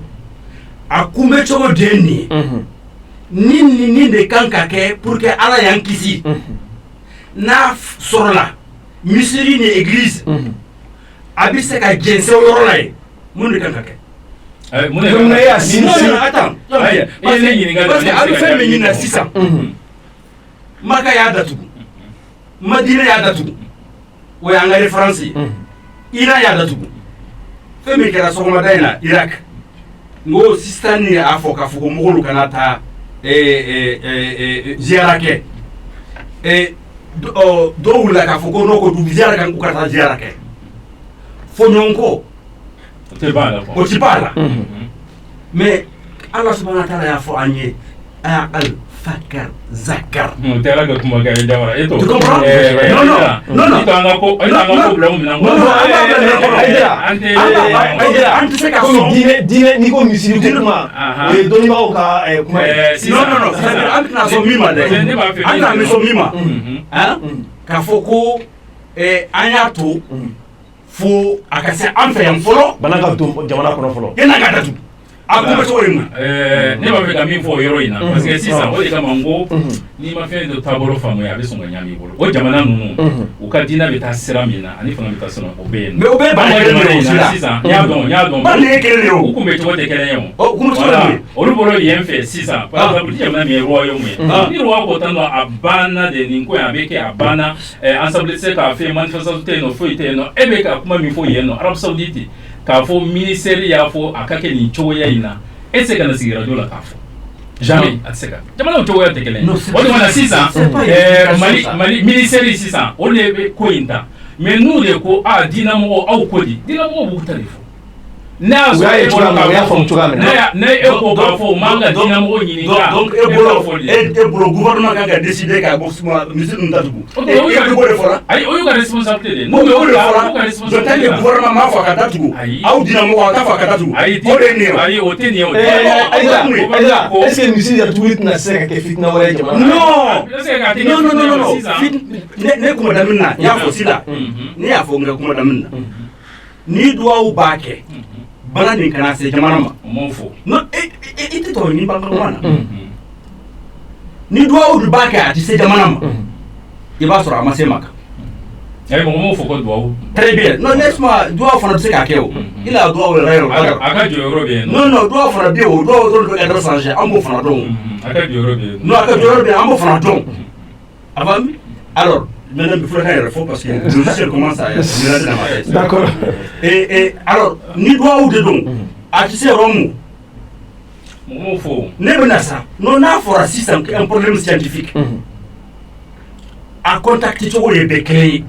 a kunbɛ cogo de nin ni de kan ka kɛ pour que ala y'an kisi n'a sɔrɔla misiri ni église a bɛ se ka jɛnsɛn o yɔrɔ la ye mun de kan ka kɛ attends parce que a bɛ fɛn min ɲini sisan maka y'a datugu madina y'a datugu o y'an ka référence ye Iran y'a datugu fɛn min kɛra sɔgɔmada in na Irak n ko sisan ni a fɔ k'a fɔ ko mɔgɔw kana taa ziyara kɛ dɔw wulila k'a fɔ ko n'o ko du ziyara kan k'u ka taa ziyara kɛ fɔɲɔgɔnko o tɛ b'a la mais Ala subahana wa taala y'a fɔ an ye a y'a fakar zakar tera ga kuma ga jawara eto tu comprends non ito anga ko problem na ngo ante se ka so dine ni ko misiri ko kuma doni ba o ka kuma non ante na so mima de ante na so mima ka fɔ ko an y'a to fo a ka se an fɛ yan fɔlɔ bana ka to jamana kɔnɔ fɔlɔ yana ka datu a ko bɛ cogo de ma ne b'a fɛ ka min fɔ o yɔrɔ in na parce que sisan o de kama n ko n'i ma fɛn dɔ taabolo faamuya a bɛ sɔn ka ɲami i bolo o jamana ninnu u ka diinɛ bɛ taa sira min na ani fana bɛ taa sira o bɛ yen mais o bɛ bana kelen de ye sisan n y'a dɔn bana ye kelen de ye u kun bɛ cogo tɛ kelen ye o kun bɛ cogo de ye olu bolo yen fɛ sisan par exemple jamana min ye royaume ye ni roi ko tan nɔ a banna de nin ko in a bɛ kɛ a banna ensemble se k'a fɛ manifestation tɛ yen nɔ foyi tɛ yen nɔ e bɛ ka kuma min fɔ yen nɔ Arabie Saoudite k'a fɔ ministère y'a fɔ a ka kɛ nin cogoya in na e tɛ se ka na sigi radio la k'a fɔ jamais a tɛ se ka jamanaw cogoya tɛ kelen o de mana sisan Mali ministère sisan o de bɛ ko in ta mais n'u de ko diinɛmɔgɔw aw ko di diinɛmɔgɔw b'u ta de fɔ ne y'a sɔrɔ e bolo k'a fɔ ne e ko k'a fɔ o man ka diinɛmɔgɔw ɲininka donc e bolo gouvernement kan ka décider ka bɔ misiri ninnu datugu e b'o de fɔra ayi o y'u ka responsabilité de n'o y'u ka responsabilité de gouvernement m'a fɔ a ka datugu aw diinɛmɔgɔw aw t'a fɔ a ka datugu o de ye nin ye ayi o tɛ nin ye o Aïda est-ce que misiri datuguli tɛna se ka kɛ fitina wɛrɛ ye jamana non ne kuma daminɛ na n y'a fɔ sisan ne y'a fɔ n ka kuma daminɛ na ni duwawu b'a kɛ bana nin kana se jamana ma non i tɛ tɔgɔ ɲini bangaɲɔgɔn na ni duwawu de b'a kɛ a tɛ se jamana ma i b'a sɔrɔ a ma se Maka Très bien. Non, laisse-moi, doit faire ce qu'il il a droit au rêve. Non, non, doit faire bien, doit être changé. En bon fond, non, à bon fond, alors, maintenant, il faut faire faux parce que le logiciel commence à se dans ma tête. D'accord. Et alors, ni doit ou de don, à qui c'est Romo. Nebenasa, non, n'a pas un problème scientifique. À contacter tout les béquets.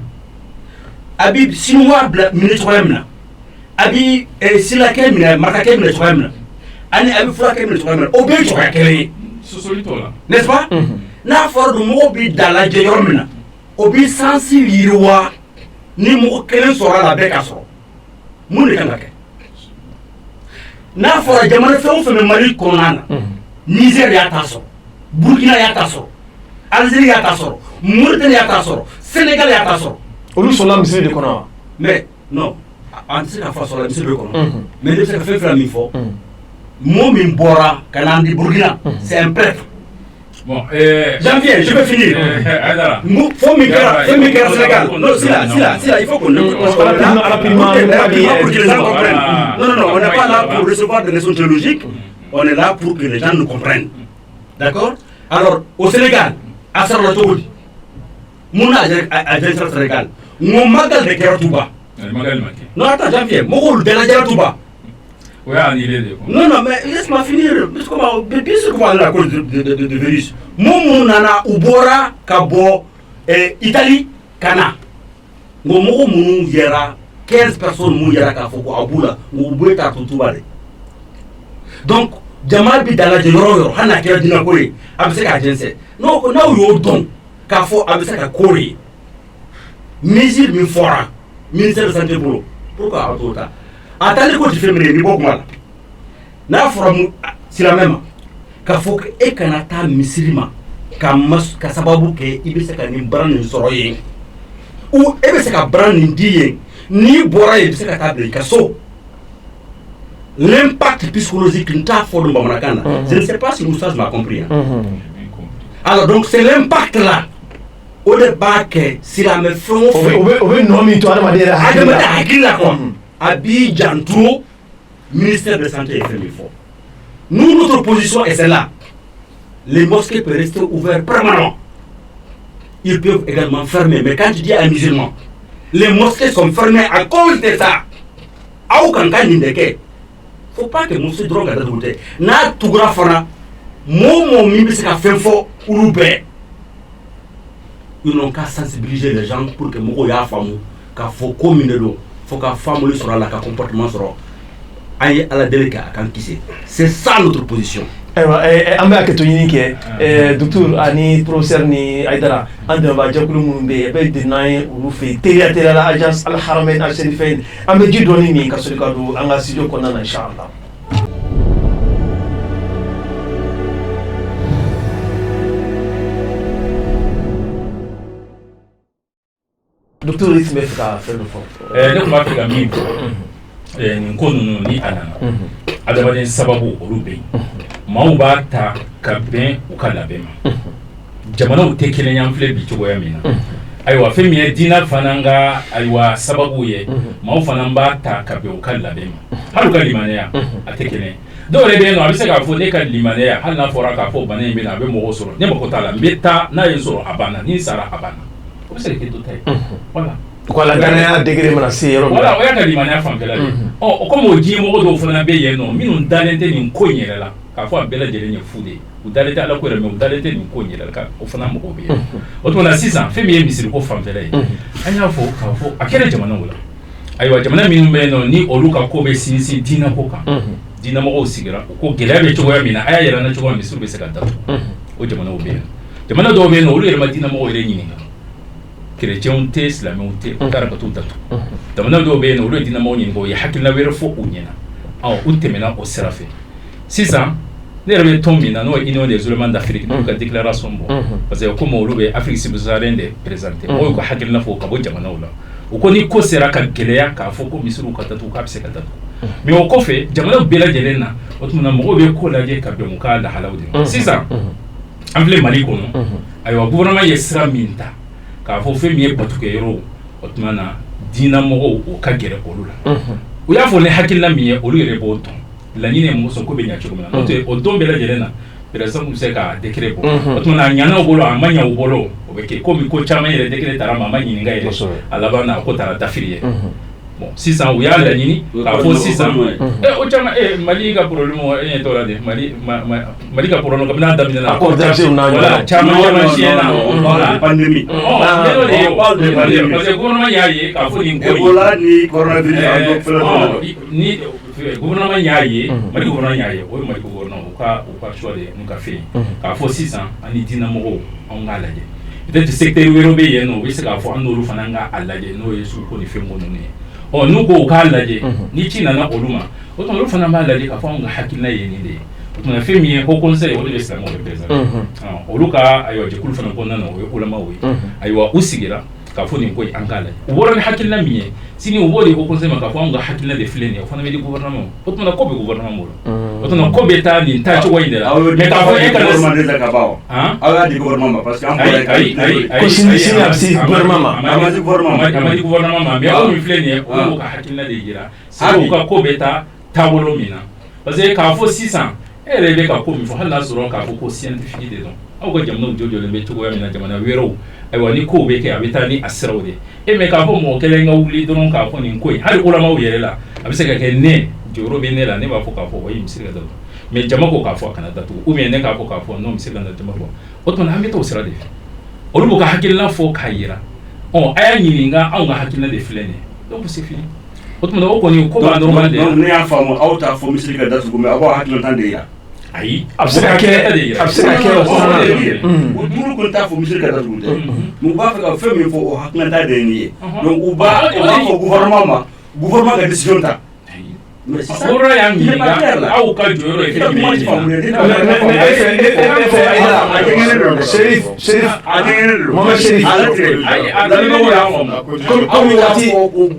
Abi Sinois ministre Abi si la Kemina, Makakem le Troemna. Ani Abi Flakem le Troemna. Obé sur la clé. N'est-ce pas? N'a fort de mobi dans la Jéromina. Obi sensi Yirwa. Ni mo kelen sera la bec à son. Mouni Kanake. N'a fort de Jamana fait Mali Konana. Niger Yataso. Burkina Yataso. Algérie Yataso. Mauritanie Yataso. Sénégal Yataso. Olu sola misiri de kɔnɔ. Mais non, an tɛ se ka fa sɔrɔ misiri de kɔnɔ. Mais ne bɛ se ka fɛn fila min fɔ. Mot min bɔra ka na di Burkina, c'est un prêtre. Bon, janvier, je vais finir. Faut min kɛra Sénégal. Non, sila, il faut qu'on écoute. Rapidement, pour que les gens comprennent. Non, on n'est pas là pour recevoir des leçons théologiques. On est là pour que les gens nous comprennent. D'accord? Alors, au Sénégal, à Sarlatouli, mon agent Sénégal. Mon magal de Keratouba. Non, attends, janvier. Mon rôle de la Keratouba. Non, mais laisse-moi finir. Bien sûr qu'on va aller à cause de virus. Mon nana Ubora, Kabo, Italie, Kana. Mon mou yera 15 personnes mou yera Kafoko, Aboula, Mouboué Tartouba. Donc, Jamal Bidala de Yoro, Hana Keradina Kore, Absek Agency. Non, now you don't. Kafo Absek a Kore. Mesure min fora ministère de santé bolo pourquoi en tout cas attendez ko février ni bokuma la na fora mu sila même ka fo e kana ta misirima ka mas ka sababu ke ibisa ka ni bran ni soro yen ou e be se ka bran ni diye ni bora e be se ka ta be ka so l'impact psychologique nta fo do bamanakana je ne sais pas si Moussa m'a compris alors donc c'est l'impact là au débat que si la me fait Abi Jantou, ministère de santé et famille fort. Nous, notre position est celle-là. Les mosquées peuvent rester ouvertes permanemment. Ils peuvent également fermer. Mais quand tu dis à un musulman, les mosquées sont fermées à cause de ça. Il ne faut pas que nous se droguent à la route. Na tugra fana, mon ministre a fait fort ou ils n'ont qu'à sensibiliser les gens pour que Moko ya famu, qu'à faut commune l'eau, faut qu'à famu sera là, qu'à comportement sera. Aïe à la déléguée à Kankissé. C'est ça notre position. Ambe aketonyini ke docteur ani professeur ni Aïdara ande ba jakulu mun be be dinay ulu fe téré la agence Al Haramain Al Sharifain ambe ji doni ni ka sori ka do anga studio ko nana inshallah. Docteur Ritme ka faire le fond. Ne kuma fɛ ka min fɔ nin ko ninnu ni a nana adamaden sababu olu bɛ yen maaw b'a ta ka bɛn u ka labɛn ma jamanaw tɛ kelen y'an filɛ bi cogoya min na ayiwa fɛn min ye diinɛ fana ka ayiwa sababu ye maaw fana b'a ta ka bɛn u ka labɛn ma hali u ka limanɛya a tɛ kelen ye dɔw yɛrɛ bɛ yen nɔ a bɛ se k'a fɔ ne ka limanɛya hali n'a fɔra k'a fɔ bana in bɛ na a bɛ mɔgɔw sɔrɔ ne mako t'a la n bɛ taa n'a ye n sɔrɔ a banna ni n sara a banna o bɛ se ka kɛ dɔ ta ye voilà. Voilà, dernière degré mana se yɔrɔ voilà o y'a ka limaniya fanfɛla de o comme o diɲɛ mɔgɔ dɔw fana bɛ yen nɔ minnu dalen tɛ nin ko in yɛrɛ la k'a fɔ a bɛɛ lajɛlen ye fu de ye u dalen tɛ ala ko yɛrɛ mɛ u dalen tɛ nin ko in yɛrɛ la o fana mɔgɔw bɛ yen o tuma na sisan fɛn min ye misiriko fanfɛla ye an y'a fɔ k'a fɔ a kɛra jamanaw la ayiwa jamana minnu bɛ yen nɔ ni olu ka ko bɛ sinsin diinɛko kan diinɛmɔgɔw sigira u ko gɛlɛya bɛ cogoya min na a y'a yɛlɛ na cogoya min misiriw bɛ se ka datugu o jamanaw bɛ yen jamana dɔw bɛ yen nɔ olu yɛrɛ ma diinɛmɔgɔw yɛrɛ ɲininka chrétiens tɛ silamɛw tɛ u taara ka t'u datugu jamana dɔw bɛ yen nɔ olu ye diinɛmɔgɔw ɲininka u ye hakilina wɛrɛ fɔ u ɲɛna u tɛmɛna o sira fɛ sisan ne yɛrɛ bɛ tɔn min na n'o ye union des musulmans d'Afrique n'u ka déclaration bɔ parce que comme olu bɛ Afrique subsaharienne de présenté mɔgɔw y'u ka hakilina fɔ ka bɔ jamanaw la u ko ni ko sera ka gɛlɛya k'a fɔ ko misiriw ka datugu k'a bɛ se ka datugu mais o kɔfɛ jamanaw bɛɛ lajɛlen na o tuma na mɔgɔw bɛ ko lajɛ ka bɛn u ka lahalaw de ma sisan an filɛ Mali kɔnɔ ayiwa gouvernement ye sira min ta k'a fɔ fɛn min ye batukɛyɔrɔw o tuma na diina mɔgɔw o ka gɛrɛ olu la u y'a fɔ ni hakilina min ye olu yɛrɛ b'o dɔn laɲini ye mun sɔn ko bɛ ɲɛ cogo min na n'o tɛ o don bɛɛ lajɛlen na président bɛ se ka décret bɔ o tuma na a ɲana u bolo a ma ɲɛ u bolo o bɛ kɛ komi ko caman yɛrɛ décret taara ma a ma ɲininka yɛrɛ a laban na ko taara dafiri ye bon sisan u y'a laɲini k'a fɔ sisan o caman Mali ka problème e ɲɛ t'o la dɛ Mali ka problème kabini a daminɛ na voilà caman siɲɛ na voilà pandémie parce que gouvernement y'a ye k'a fɔ nin ko Ebola ni coronavirus ni gouvernement y'a ye Mali gouvernement y'a ye o ye Mali gouvernement u ka choix de n'u ka fɛ k'a fɔ sisan ani diinɛ mɔgɔw anw k'a lajɛ peut-être secteur wɛrɛw bɛ yen nɔ u bɛ se k'a fɔ an n'olu fana ka lajɛ n'o ye suko ni fɛn minnu ye n'u ko u k'a lajɛ ni ci nana olu ma o tuma olu fana b'a lajɛ k'a fɔ anw ka hakilina ye nin de ye o tuma fɛn min ye haut conseil o de bɛ silamɛw représenter olu ka ayiwa jɛkulu fana kɔnɔna na o ye ulamaw ye ayiwa u sigira k'a fɔ nin ko ye an k'a lajɛ u bɔra ni hakilina min ye sini u b'o de haut conseil ma k'a fɔ anw ka hakilina de filɛ nin ye o fana bɛ di gouvernement o tuma ko bɛ gouvernement bolo o tuma ko bɛ taa nin taacogo in de la mais k'a fɔ e ka gouvernement de la ka ban aw y'a di gouvernement ma parce que an bɔra ko sini a bɛ se gouvernement ma a ma di gouvernement ma mais aw min filɛ nin ye o y'o ka hakilina de yira sani u ka ko bɛ taa taabolo min na parce que k'a fɔ sisan e yɛrɛ bɛ ka ko min fɔ hali n'a sɔrɔ k'a fɔ ko scientifique de don aw ka jamanaw jɔjɔlen bɛ cogoya min na jamana wɛrɛw ayiwa ni kow bɛ kɛ a bɛ taa ni a siraw de ye mais k'a fɔ mɔgɔ kelen ka wuli dɔrɔn k'a fɔ nin ko in hali ulamaw yɛrɛ la a bɛ se ka kɛ ne jɔyɔrɔ bɛ ne la ne b'a fɔ k'a fɔ wa misiri ka datugu mais jama ko k'a fɔ a kana datugu ou bien ne k'a fɔ k'a fɔ non misiri ka jama fɔ o tuma an bɛ taa o sira de fɛ olu b'u ka hakilina fɔ k'a yira a y'a ɲininka anw ka hakilina de filɛ nin ye donc c'est fini o tuma o kɔni ko b'a normal de donc ne y'a faamu aw t'a fɔ misiri ka datugu mais aw b'aw hakilina tan de yira ayi a bɛ se ka kɛ o kɔnɔna na u duuru kɔni t'a fɔ misiri ka datugu tɛ mais u b'a fɛ ka fɛn min fɔ o hakilina ta de ye nin ye donc u b'a fɔ gouvernement ma gouvernement ka décision ta Ora y'a ɲininka aw ka jɔyɔrɔ ye fɛn jumɛn ye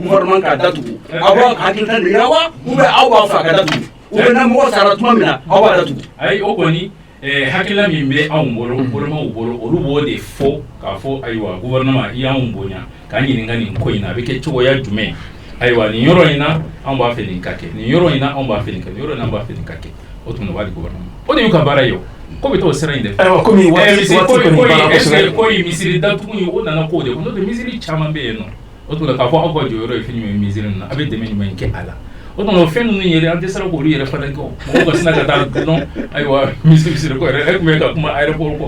gouvernement ka datugu aw b'a hakilina de yira wa ou bien aw b'a fɛ a ka datugu ou bien na mɔgɔ sara tuma min na aw b'a datugu ayi o kɔni hakilina min bɛ anw bolo gouvernement bolo olu b'o de fɔ k'a fɔ ayiwa gouvernement i y'anw bonya k'an ɲininka nin ko in na a bɛ kɛ cogoya jumɛn ayiwa nin yɔrɔ in na anw b'a fɛ nin ka kɛ nin yɔrɔ in na anw b'a fɛ nin kɛ nin yɔrɔ in na anw b'a fɛ nin ka kɛ o tuma b'a di gouvernement o de y'u ka baara ye o ko bɛ t'o sira in de fɛ ayiwa komi waati kɔni banna kosɛbɛ ko ye misiri datugu ye o nana k'o de kɔnɔ n'o tɛ misiri caman bɛ yen nɔ o tuma k'a fɔ aw ka jɔyɔrɔ ye fɛn jumɛn ye misiri ninnu na a bɛ dɛmɛ jumɛn kɛ a la o tuma o fɛn ninnu yɛrɛ an tɛ sera k'olu yɛrɛ fana kɛ mɔgɔw ka sina ka taa dɔn ayiwa misiri ko yɛrɛ e tun bɛ ka kuma aéroport kɔ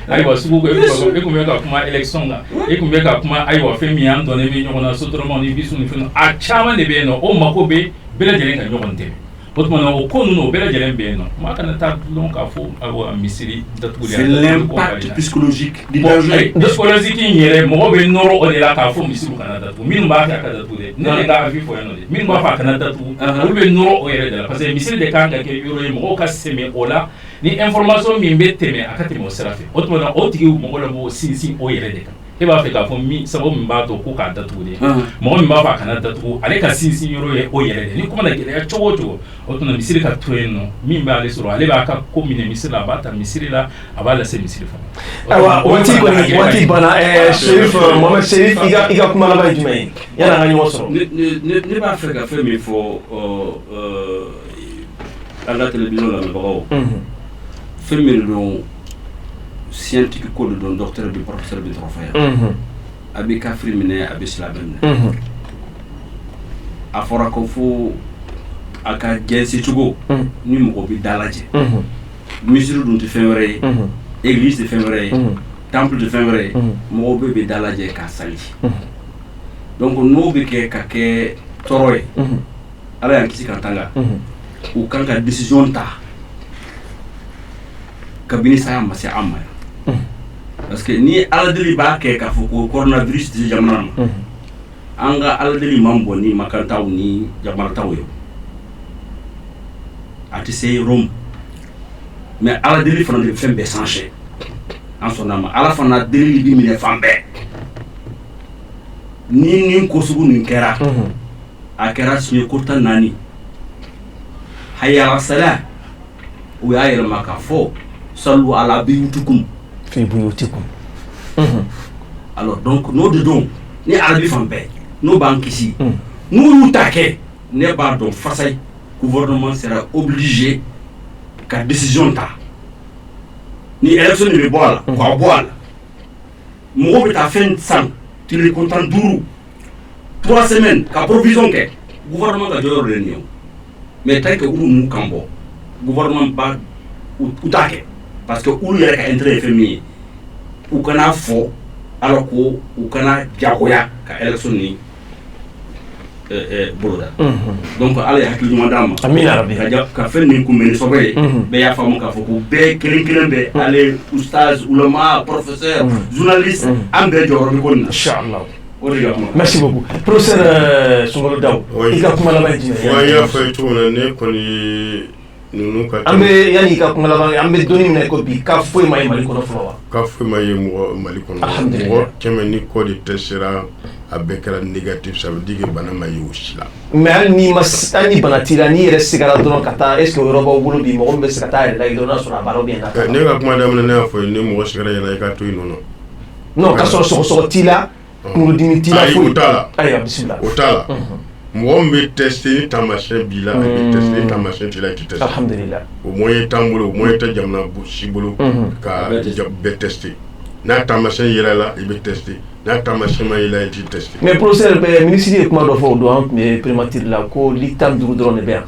ayiwa sugu kɔ e tun bɛ ka kuma élection kan e tun bɛ ka kuma ayiwa fɛn min y'an dɔnnen bɛ ɲɔgɔn na sotarama ni bisu ni fɛn a caman de bɛ yen nɔ o mako bɛ bɛɛ lajɛlen ka ɲɔgɔn dɛmɛ o tuma o ko ninnu o bɛɛ lajɛlen bɛ yen nɔ maa kana taa dɔn k'a fɔ ayiwa misiri datugu c'est l'impact psychologique psychologique in yɛrɛ mɔgɔ bɛ nɔrɔ o de la k'a fɔ misiri kana datugu minnu b'a fɛ a ka datugu dɛ ne de ka avis fɔ yan nɔ dɛ minnu b'a fɛ a kana datugu olu bɛ nɔrɔ o yɛrɛ de la parce que misiri de kan ka kɛ yɔrɔ ye mɔgɔw ka sɛmɛ o la ni information min bɛ tɛmɛ a ka tɛmɛ o sira fɛ o tuma na o tigiw mɔgɔ la b'o sinsin o yɛrɛ de kan e b'a fɛ k'a fɔ min sababu min b'a to ko k'a datugu de mɔgɔ min b'a fɛ a kana datugu ale ka sinsin yɔrɔ ye o yɛrɛ de ni kuma na gɛlɛya cogo o cogo o tuma misiri ka to yen nɔ min b'ale sɔrɔ ale b'a ka ko minɛ misiri la a b'a ta misiri la a b'a lase misiri fana ayiwa waati banna Cherif Mohamed Cherif i ka kuma laban ye jumɛn ye yanni an ka ɲɔgɔn sɔrɔ ne b'a fɛ ka fɛn min fɔ an ka télévision lamɛnbagaw fɛn min don scientifique ko de don docteur bi professeur bi tɔgɔ fɔ yan a bɛ kafiri minɛ a bɛ silamɛ minɛ a fɔra ko fo a ka jɛnsi cogo ni mɔgɔ bɛ da lajɛ misiri dun tɛ fɛn wɛrɛ ye église tɛ fɛn wɛrɛ ye temple tɛ fɛn wɛrɛ ye mɔgɔw bɛɛ bɛ da lajɛ k'a sali donc n'o bɛ kɛ ka kɛ tɔɔrɔ ye ala y'an kisi ka tanga u kan ka décision ta kabini saya ma se an ma parce que ni ala deli b'a kɛ k'a fɔ ko coronavirus tɛ jamana ma an ka ala deli man bɔ ni makantaw ni jamanataw ye a tɛ se Rome mais ala deli fana de bɛ fɛn bɛɛ sanse an sɔnna ma ala fana deli bi minɛ fan bɛɛ ni nin ko sugu nin kɛra a kɛra siɲɛ ko 14 hayya ala sala u y'a yɛlɛma k'a fɔ sallu ala biyutikum fi buyutikum alors donc n'o de don ni arabi fan bɛɛ n'o b'an kisi n'u y'u ta kɛ ne b'a dɔn Fasaye gouvernement sera obligé ka décision ta ni élection de bɛ bɔ a la k'a bɔ a la mɔgɔw bɛ taa fɛn san tile kontan 5 3 semaines ka provision kɛ gouvernement ka jɔyɔrɔ de nin ye mais tant que olu m'u kan bɔ gouvernement ba u t'a kɛ parce que olu yɛrɛ ka intérêt ye fɛn min ye u kana fɔ alors ko u kana jagoya ka élection ni boloda donc ala ye hakili ɲuman d'an ma amina rabbi ka fɛn nin kunbɛn ni sɔbɛ ye bɛɛ y'a faamu k'a fɔ ko bɛɛ kelen kelen bɛ ale oustaz ulama professeur journaliste an bɛɛ jɔyɔrɔ bɛ ko nin na inchallah o de ka kuma merci beaucoup professeur Sonkolo Daw i ka kuma laban jumɛn wa y'a fɔ cogo min na ne kɔni ninnu ka an bɛ yanni i ka kuma laban an bɛ donni minɛ ko bi ka foyi ma ye Mali kɔnɔ fɔlɔ wa ka foyi ma ye Mali kɔnɔ mɔgɔ 100 ni kɔ de testera a bɛɛ kɛra négatif ça veut dire que bana ma ye o si la mais hali ni bana t'i la n'i yɛrɛ sigara dɔrɔn ka taa est ce que o yɔrɔ b'aw bolo bi mɔgɔ min bɛ se ka taa yɛrɛ lajɛ dɔrɔn n'a sɔrɔ a bana bɛ yen ne ka kuma daminɛ ne y'a fɔ ni mɔgɔ sigara yɛlɛ i ka to yen nɔ non ka sɔrɔ sɔgɔsɔgɔ t'i la kunkolodimi t'i la foyi o t'a la ayiwa bisimila o t'a la mɔgɔ min bɛ tester ni taamasiyɛn b'i la i bɛ tester ni taamasiyɛn t'i la i tɛ tester alhamdulilah o moyen t'an bolo o moyen tɛ jamana si bolo ka bɛɛ tester n'a taamasiyɛn yera la i bɛ tester n'a taamasiyɛn ma yera i t'i tester mais professeur ministre ye kuma dɔ fɔ o don an tun bɛ primature la ko li 15 dɔrɔn de bɛ yan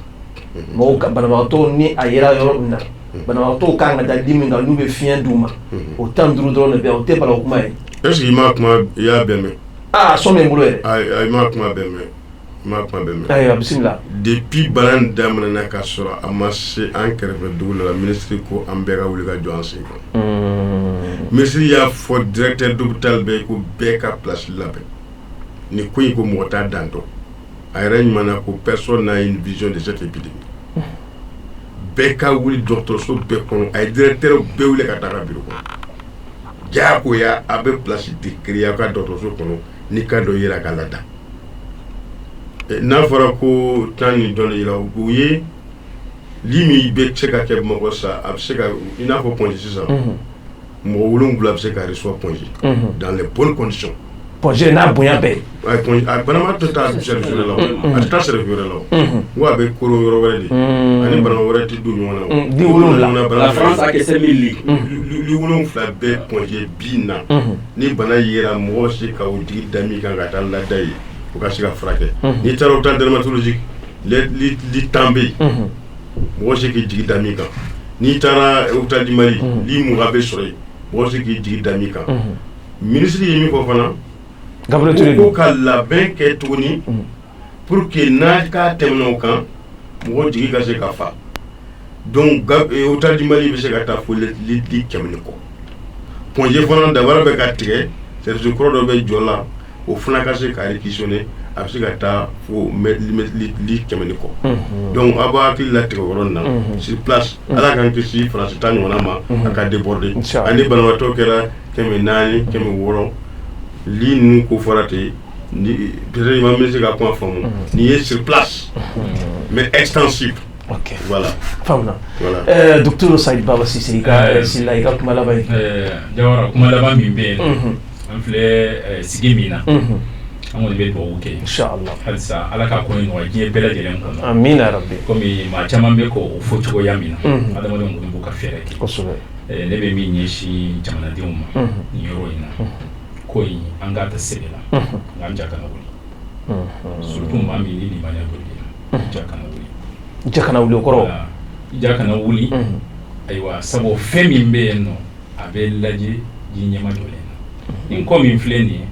mɔgɔw ka banabagatɔ ni a yera yɔrɔ min na banabagatɔw kan ka da di min kan n'u bɛ fiɲɛ d'u ma o 15 dɔrɔn de bɛ yan o tɛ bala o kuma ye est-ce que i m'a kuma i y'a bɛɛ mɛn sɔn bɛ n bolo yɛrɛ i m'a kuma bɛɛ mɛn i m'a kuma bɛɛ mɛn ayiwa bisimila depuis bana in daminɛna ka sɔrɔ a ma se an kɛrɛfɛ dugu la ministre ko an bɛɛ ka wuli ka jɔ an sen kan ministre y'a fɔ directeur d'hôpital bɛɛ ko bɛɛ ka place labɛn ni ko in ko mɔgɔ t'a dan dɔn a yɛrɛ ɲumanna ko personne n'a une vision de cette épidémie bɛɛ ka wuli dɔgɔtɔrɔso bɛɛ kɔnɔ a ye directeur bɛɛ wuli ka taa ka bureau kɔnɔ jaagoya a bɛ place de créer a ka dɔgɔtɔrɔso kɔnɔ ni ka dɔ yera ka lada n'a fɔra ko temps ni dɔn de yira u ye li min bɛ se ka kɛ mɔgɔ sa a bɛ se ka i n'a fɔ Pongi sisan mɔgɔ 7 bɛ se ka recevoir Pongi dans les bonnes conditions Pongi n'a bonya bɛɛ a banabagatɔ t'a service wɛrɛ la a tɛ taa service wɛrɛ la n ko a bɛ koron yɔrɔ wɛrɛ de ani bana wɛrɛ tɛ don ɲɔgɔn na di 7 la France a kɛ 5000 lits li 7 bɛɛ Pongi bi na ni bana yera mɔgɔ se ka o digi da min kan ka taa lada ye o ka se ka furakɛ n'i taara hôpital dermatologique li tan bɛ yen mɔgɔ se k'i jigi da min kan n'i taara hôpital du Mali li 20 bɛ sɔrɔ yen mɔgɔ se k'i jigi da min kan ministre ye min fɔ fana Gabriel Touré ko ka labɛn kɛ tuguni pour que n'a ka tɛmɛna o kan mɔgɔ jigi ka se ka fa donc hôpital du Mali bɛ se ka taa fo li 100 kɔ Pongi fana dabara bɛ ka tigɛ service kɔrɔ dɔ bɛ jɔ la o fana ka se ka réquisitionner a bɛ se ka taa fo li 100 kɔ donc a b'a hakili latigɛ o yɔrɔ in na sur place ala k'an kisi faransi ta ɲɔgɔnna ma a ka déborder ani banabagatɔ kɛra 400 500 li ninnu ko fɔra ten peut-être ma ministre ka kuma faamu nin ye sur place mais extensive ok voilà faamuna docteur Saïd Baba Cissé i ka sila i ka kuma laban ye Jawara kuma laban min bɛ yen an filɛ sigi min na an kɔni bɛ dugawu kɛ inchallah halisa ala ka ko in nɔgɔya diɲɛ bɛɛ lajɛlen kɔnɔ amina rabbi komi maa caman bɛ k'o fɔ cogoya min na adamadenw kɔni b'u ka fɛɛrɛ kɛ kosɛbɛ ne bɛ min ɲɛsin jamanadenw ma nin yɔrɔ in na ko in an k'a ta sɛbɛ la nka ja kana wuli surtout maa min ni limaniya dɔ bɛ yen ja kana wuli ja kana wuli o kɔrɔ ja kana wuli ayiwa sabu fɛn min bɛ yen nɔ a bɛ lajɛ ji ɲɛma jɔlen na nin ko min filɛ nin ye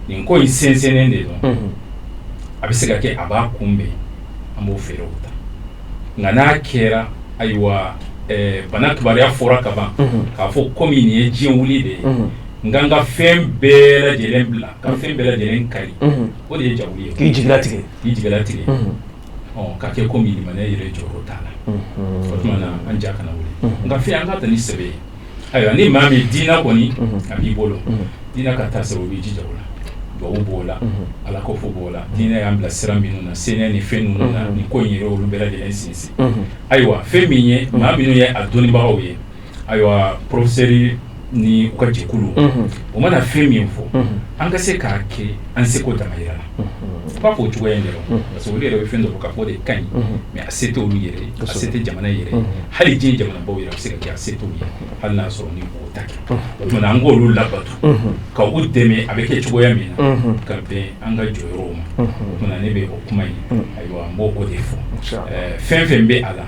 nin ko in sɛnsɛnnen de don a bɛ se ka kɛ a b'a kunbɛn an b'o fɛɛrɛw ta nka n'a kɛra ayiwa bana kibaruya fɔra ka ban k'a fɔ komi nin ye diɲɛ wuli de ye nka n ka fɛn bɛɛ lajɛlen bila ka fɛn bɛɛ lajɛlen kari o de ye jawuli ye k'i jigilatigɛ ka kɛ komi limaniya yɛrɛ jɔyɔrɔ t'a la o tuma na an ja kana wuli nka fɛn an ka ta ni sɛbɛ ye ayiwa ni maa min diinɛ kɔni a b'i bolo diinɛ ka taa sɛbɛ o b'i jija o la duwawu b'o la ala ko fo b'o la diinɛ y'an bila sira minnu na sɛnɛ ni fɛn ninnu na ni ko in yɛrɛ olu bɛɛ lajɛlen sinsin ayiwa fɛn min ye maa minnu ye a dɔnnibagaw ye ayiwa professeur ni u ka jɛkulu o mana fɛn min fɔ an ka se k'a kɛ an seko dama yira la u b'a fɔ o cogoya in de la parce que olu yɛrɛ bɛ fɛn dɔ fɔ k'a fɔ de ka ɲi mais a se tɛ olu yɛrɛ ye a se tɛ jamana yɛrɛ ye hali diɲɛ jamanabaw yɛrɛ a bɛ se ka kɛ a se t'olu ye hali n'a sɔrɔ ni o ta kɛ o tuma an k'olu labato ka u dɛmɛ a bɛ kɛ cogoya min na ka bɛn an ka jɔyɔrɔw ma o tuma ne bɛ o kuma in ayiwa n b'o de fɔ fɛn fɛn bɛ a la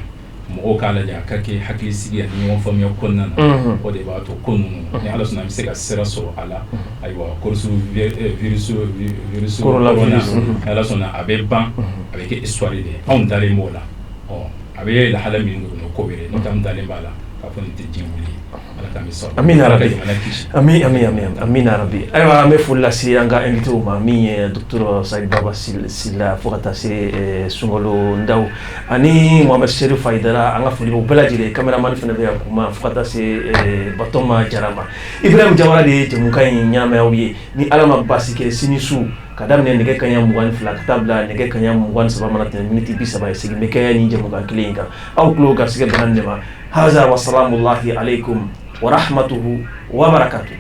mɔgɔw k'a lajɛ a ka kɛ hakilisigi ani ɲɔgɔn faamuya kɔnɔna na o de b'a to ko ninnu ni ala sɔnna an bɛ se ka sira sɔrɔ a la ayiwa corona ala sɔnna a bɛ ban a bɛ kɛ histoire de ye anw dalen b'o la a bɛ lahala min don ko wɛrɛ n'o tɛ an dalen b'a la k'a fɔ nin tɛ diɲɛ wuli amina rabi amina rabi ayiwa an bɛ foli lase an ka invité ma min ye docteur Said Baba Sila fo ka taa se Sunkalo Ndaw ani Mohamed Serif Aidara an ka foli b'u bɛɛ lajɛlen cameraman fana bɛ yan kuma fo ka taa se Batoma Jarama Ibrahim Jawara de ye jɛmukan in ɲɛnamaayaw ye ni ala ma basi kɛ sini su ka daminɛ nɛgɛ kanɲɛ 22 ka taa bila nɛgɛ kanɲɛ 23 mana tɛmɛ miniti 30 ye segin bɛ kɛ ni jɛmukan kelen in kan aw tulo garisɛgɛ bana de ma haza wa salamullahi alaikum wa rahmatuhu wa barakatuh